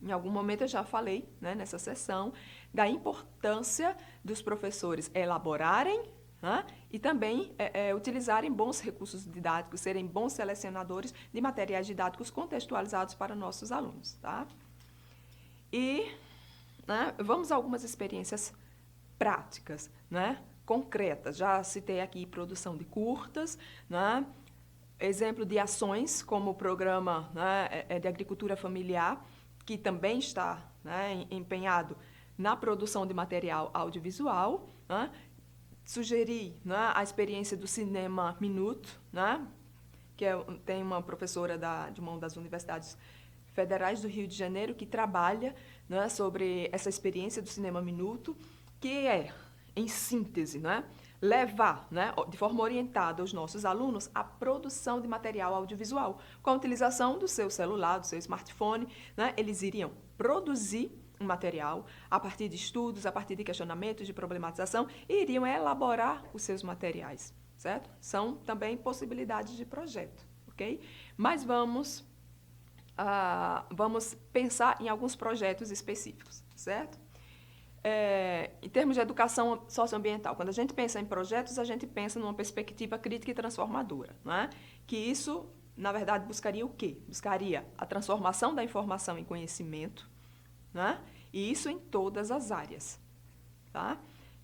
Em algum momento eu já falei, né, nessa sessão, da importância dos professores elaborarem, né, e também utilizarem bons recursos didáticos, serem bons selecionadores de materiais didáticos contextualizados para nossos alunos. Tá? E, né, vamos a algumas experiências práticas, né, concretas. Já citei aqui produção de curtas, né? Exemplo de ações como o programa, né, de agricultura familiar, que também está, né, empenhado na produção de material audiovisual. Né? Sugeri, né, a experiência do Cinema Minuto, né, que tem uma professora de uma das universidades federais do Rio de Janeiro que trabalha, né, sobre essa experiência do Cinema Minuto, que é, em síntese, né, levar, né, de forma orientada aos nossos alunos a produção de material audiovisual. Com a utilização do seu celular, do seu smartphone, né, eles iriam produzir um material a partir de estudos, a partir de questionamentos, de problematização, e iriam elaborar os seus materiais, certo? São também possibilidades de projeto, ok? Mas vamos pensar em alguns projetos específicos, certo? Em termos de educação socioambiental, quando a gente pensa em projetos, a gente pensa numa perspectiva crítica e transformadora, não é? Que isso, na verdade, buscaria o quê? Buscaria a transformação da informação em conhecimento, né? E isso em todas as áreas. Tá?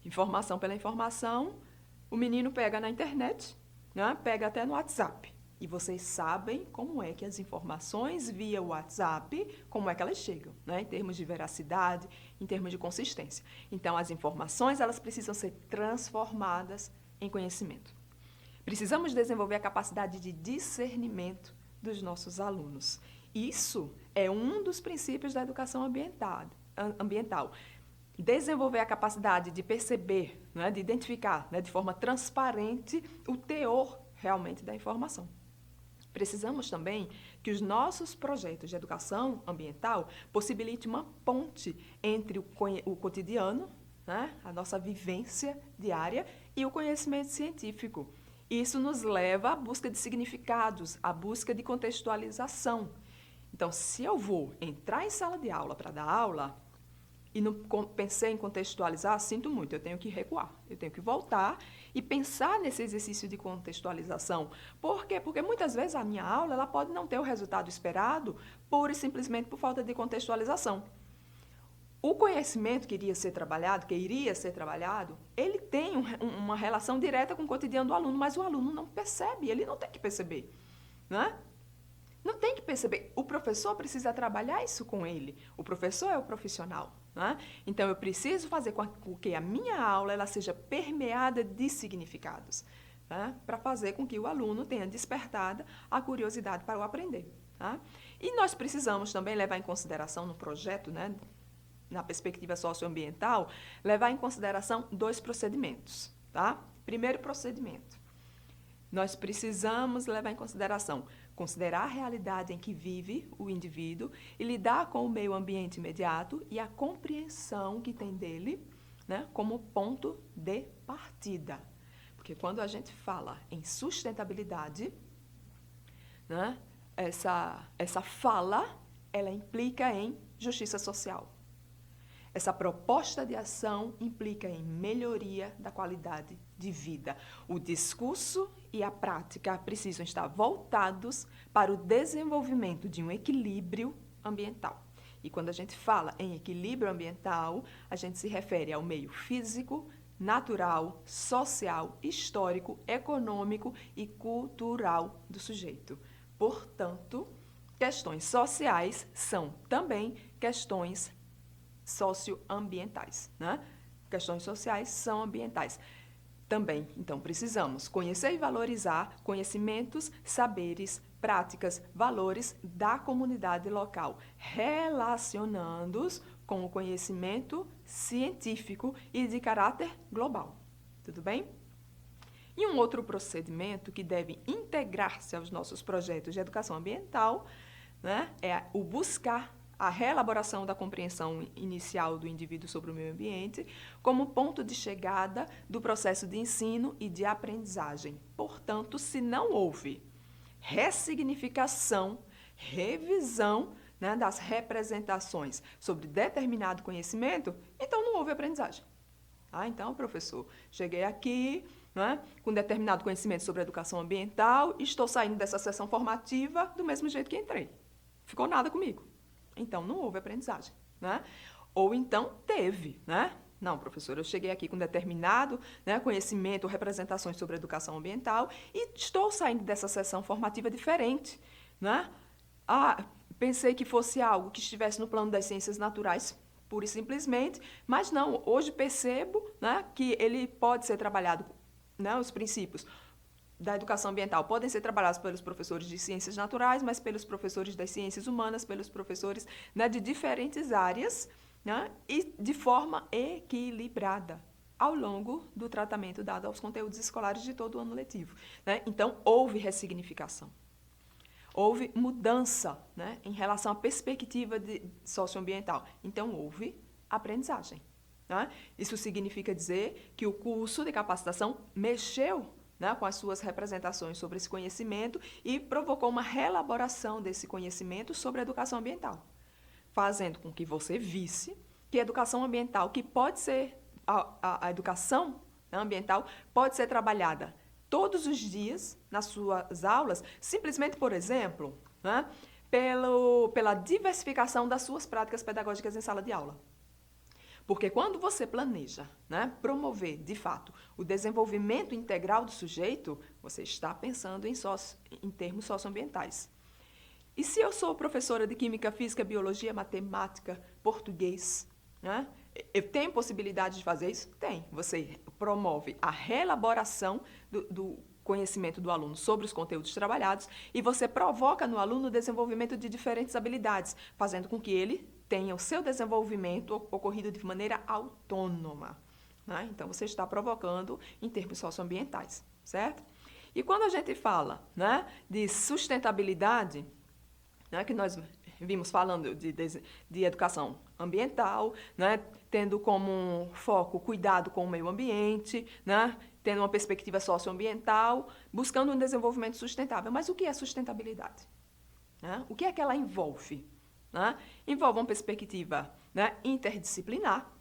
Informação pela informação, o menino pega na internet, né? Pega até no WhatsApp. E vocês sabem como é que as informações via WhatsApp, como é que elas chegam, né? Em termos de veracidade, em termos de consistência. Então, as informações elas precisam ser transformadas em conhecimento. Precisamos desenvolver a capacidade de discernimento dos nossos alunos. Isso é um dos princípios da educação ambiental. Desenvolver a capacidade de perceber, né, de identificar, né, de forma transparente o teor realmente da informação. Precisamos também que os nossos projetos de educação ambiental possibilitem uma ponte entre o cotidiano, né, a nossa vivência diária, e o conhecimento científico. Isso nos leva à busca de significados, à busca de contextualização. Então, se eu vou entrar em sala de aula para dar aula e não pensei em contextualizar, sinto muito, eu tenho que recuar, eu tenho que voltar e pensar nesse exercício de contextualização. Por quê? Porque muitas vezes a minha aula ela pode não ter o resultado esperado pura e simplesmente por falta de contextualização. O conhecimento que iria ser trabalhado, ele tem uma relação direta com o cotidiano do aluno, mas o aluno não percebe, ele não tem que perceber, né? Não tem que perceber. O professor precisa trabalhar isso com ele. O professor é o profissional, né? Então, eu preciso fazer com que a minha aula ela seja permeada de significados, né? Para fazer com que o aluno tenha despertada a curiosidade para o aprender. Tá? E nós precisamos também levar em consideração no projeto, né, na perspectiva socioambiental, levar em consideração 2 procedimentos. Tá? Primeiro procedimento, nós precisamos levar em consideração, considerar a realidade em que vive o indivíduo e lidar com o meio ambiente imediato e a compreensão que tem dele, né, como ponto de partida. Porque quando a gente fala em sustentabilidade, né, essa fala, ela implica em justiça social. Essa proposta de ação implica em melhoria da qualidade de vida. O discurso e a prática precisam estar voltados para o desenvolvimento de um equilíbrio ambiental. E quando a gente fala em equilíbrio ambiental, a gente se refere ao meio físico, natural, social, histórico, econômico e cultural do sujeito. Portanto, questões sociais são também questões socioambientais, né? Questões sociais são ambientais. Também, então, precisamos conhecer e valorizar conhecimentos, saberes, práticas, valores da comunidade local, relacionando-os com o conhecimento científico e de caráter global. Tudo bem? E um outro procedimento que deve integrar-se aos nossos projetos de educação ambiental, né, é o buscar a reelaboração da compreensão inicial do indivíduo sobre o meio ambiente como ponto de chegada do processo de ensino e de aprendizagem. Portanto, se não houve ressignificação, revisão, né, das representações sobre determinado conhecimento, então não houve aprendizagem. Então, professor, cheguei aqui, né, com determinado conhecimento sobre educação ambiental, estou saindo dessa sessão formativa do mesmo jeito que entrei. Ficou nada comigo. Então, não houve aprendizagem, né? Ou então, teve, né? Não, professor, eu cheguei aqui com determinado, né, conhecimento ou representações sobre educação ambiental e estou saindo dessa sessão formativa diferente, né? Pensei que fosse algo que estivesse no plano das ciências naturais, pura e simplesmente, mas não, hoje percebo, né, que ele pode ser trabalhado, né, os princípios da educação ambiental podem ser trabalhados pelos professores de ciências naturais, mas pelos professores das ciências humanas, pelos professores, né, de diferentes áreas, né, e de forma equilibrada ao longo do tratamento dado aos conteúdos escolares de todo o ano letivo, né? Então, houve ressignificação. Houve mudança, né, em relação à perspectiva socioambiental. Então, houve aprendizagem, né? Isso significa dizer que o curso de capacitação mexeu, né, com as suas representações sobre esse conhecimento e provocou uma reelaboração desse conhecimento sobre a educação ambiental, fazendo com que você visse que a educação ambiental, que pode ser, a educação, né, ambiental, pode ser trabalhada todos os dias nas suas aulas, simplesmente, por exemplo, né, pela diversificação das suas práticas pedagógicas em sala de aula. Porque quando você planeja, né, promover, de fato, o desenvolvimento integral do sujeito, você está pensando em termos socioambientais. E se eu sou professora de Química, Física, Biologia, Matemática, Português, né, eu tenho possibilidade de fazer isso? Tem. Você promove a reelaboração do conhecimento do aluno sobre os conteúdos trabalhados e você provoca no aluno o desenvolvimento de diferentes habilidades, fazendo com que ele tenha o seu desenvolvimento ocorrido de maneira autônoma, né? Então, você está provocando em termos socioambientais, certo? E quando a gente fala, né, de sustentabilidade, né, que nós vimos falando de educação ambiental, né, tendo como foco cuidado com o meio ambiente, né, tendo uma perspectiva socioambiental, buscando um desenvolvimento sustentável. Mas o que é sustentabilidade? Né? O que é que ela envolve? Né? Envolve uma perspectiva, né, interdisciplinar,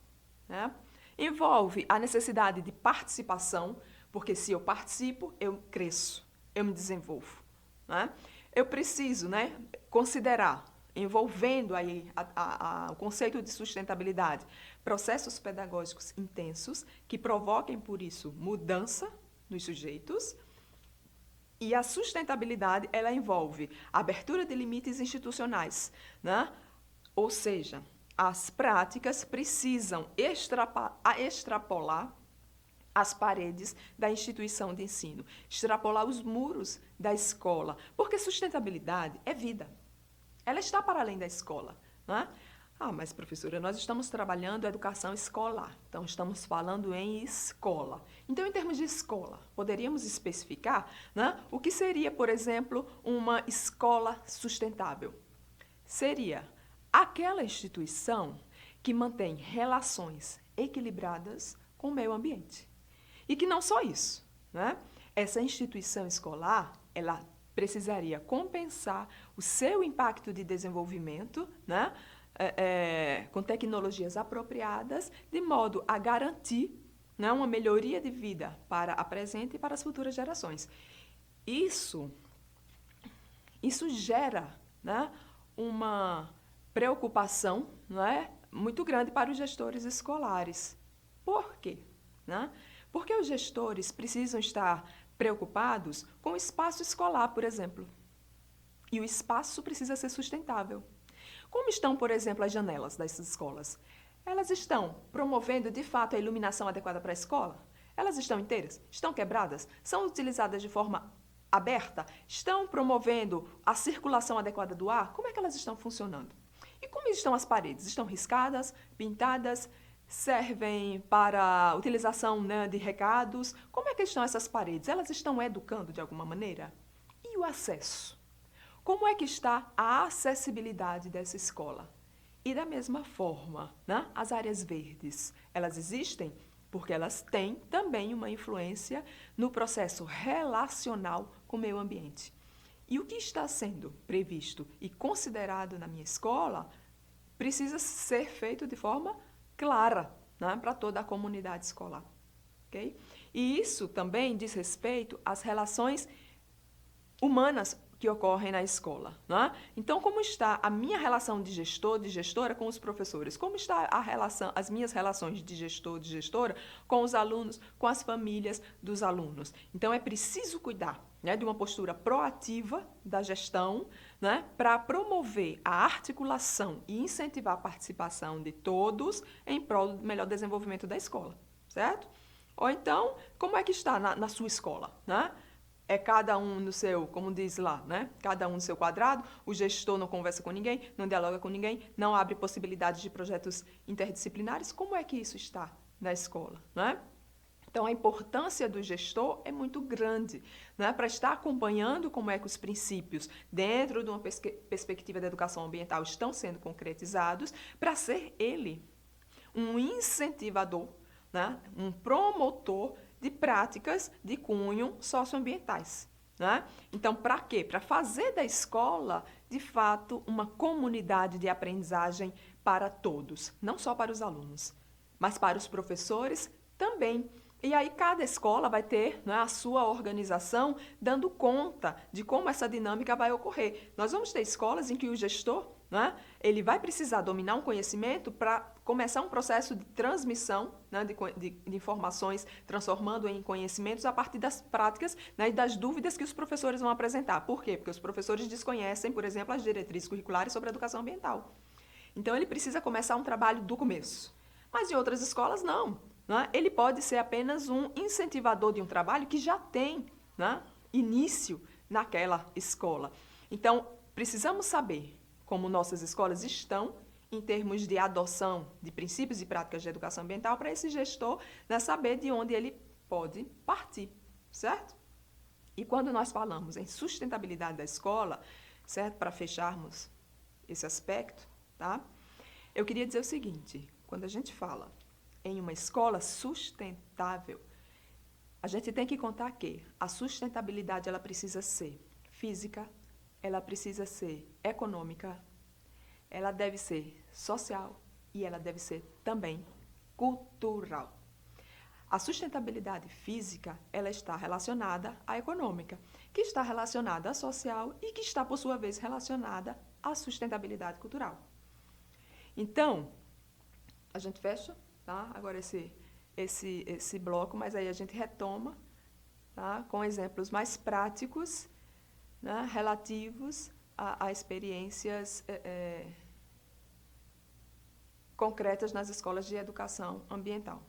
né? Envolve a necessidade de participação, porque se eu participo, eu cresço, eu me desenvolvo. Né? Eu preciso, né, considerar envolvendo aí o conceito de sustentabilidade, processos pedagógicos intensos que provoquem, por isso, mudança nos sujeitos. E a sustentabilidade, ela envolve a abertura de limites institucionais, né? Ou seja, as práticas precisam extrapolar as paredes da instituição de ensino, extrapolar os muros da escola, porque sustentabilidade é vida. Ela está para além da escola, né? Ah, mas professora, nós estamos trabalhando a educação escolar, então estamos falando em escola. Então, em termos de escola, poderíamos especificar, né, o que seria, por exemplo, uma escola sustentável? Seria aquela instituição que mantém relações equilibradas com o meio ambiente. E que não só isso, né? Essa instituição escolar, ela precisaria compensar o seu impacto de desenvolvimento, né, com tecnologias apropriadas, de modo a garantir, né, uma melhoria de vida para a presente e para as futuras gerações. Isso gera, né, uma preocupação, né, muito grande para os gestores escolares. Por quê? Né? Porque os gestores precisam estar preocupados com o espaço escolar, por exemplo. E o espaço precisa ser sustentável. Como estão, por exemplo, as janelas dessas escolas? Elas estão promovendo, de fato, a iluminação adequada para a escola? Elas estão inteiras? Estão quebradas? São utilizadas de forma aberta? Estão promovendo a circulação adequada do ar? Como é que elas estão funcionando? E como estão as paredes? Estão riscadas, pintadas? Servem para utilização, né, de recados? Como é que estão essas paredes? Elas estão educando de alguma maneira? E o acesso? Como é que está a acessibilidade dessa escola? E da mesma forma, né, as áreas verdes, elas existem porque elas têm também uma influência no processo relacional com o meio ambiente. E o que está sendo previsto e considerado na minha escola precisa ser feito de forma clara, né, para toda a comunidade escolar. Okay? E isso também diz respeito às relações humanas que ocorrem na escola. Né? Então, como está a minha relação de gestor, de gestora com os professores? Como está a relação, as minhas relações de gestor, de gestora com os alunos, com as famílias dos alunos? Então, é preciso cuidar, né, de uma postura proativa da gestão, né, para promover a articulação e incentivar a participação de todos em prol do melhor desenvolvimento da escola, certo? Ou então, como é que está na sua escola, né? É cada um no seu, como diz lá, né? Cada um no seu quadrado, o gestor não conversa com ninguém, não dialoga com ninguém, não abre possibilidades de projetos interdisciplinares. Como é que isso está na escola, né? Então, a importância do gestor é muito grande, né, para estar acompanhando como é que os princípios, dentro de uma perspectiva da educação ambiental, estão sendo concretizados, para ser ele um incentivador, né, um promotor de práticas de cunho socioambientais. Né? Então, para quê? Para fazer da escola, de fato, uma comunidade de aprendizagem para todos, não só para os alunos, mas para os professores também. E aí cada escola vai ter, né, a sua organização dando conta de como essa dinâmica vai ocorrer. Nós vamos ter escolas em que o gestor, né, ele vai precisar dominar um conhecimento para começar um processo de transmissão, né, de informações, transformando em conhecimentos a partir das práticas, né, e das dúvidas que os professores vão apresentar. Por quê? Porque os professores desconhecem, por exemplo, as diretrizes curriculares sobre a educação ambiental. Então, ele precisa começar um trabalho do começo. Mas em outras escolas, não. Né? Ele pode ser apenas um incentivador de um trabalho que já tem, né, início naquela escola. Então, precisamos saber como nossas escolas estão em termos de adoção de princípios e práticas de educação ambiental para esse gestor, né, saber de onde ele pode partir, certo? E quando nós falamos em sustentabilidade da escola, certo? Para fecharmos esse aspecto, tá? Eu queria dizer o seguinte, quando a gente fala em uma escola sustentável, a gente tem que contar que a sustentabilidade ela precisa ser física, ela precisa ser econômica, ela deve ser social e ela deve ser também cultural. A sustentabilidade física, ela está relacionada à econômica, que está relacionada à social e que está, por sua vez, relacionada a sustentabilidade cultural. Então, a gente fecha, tá? Agora esse bloco, mas aí a gente retoma, tá? Com exemplos mais práticos, né? Relativos a experiências concretas nas escolas de educação ambiental.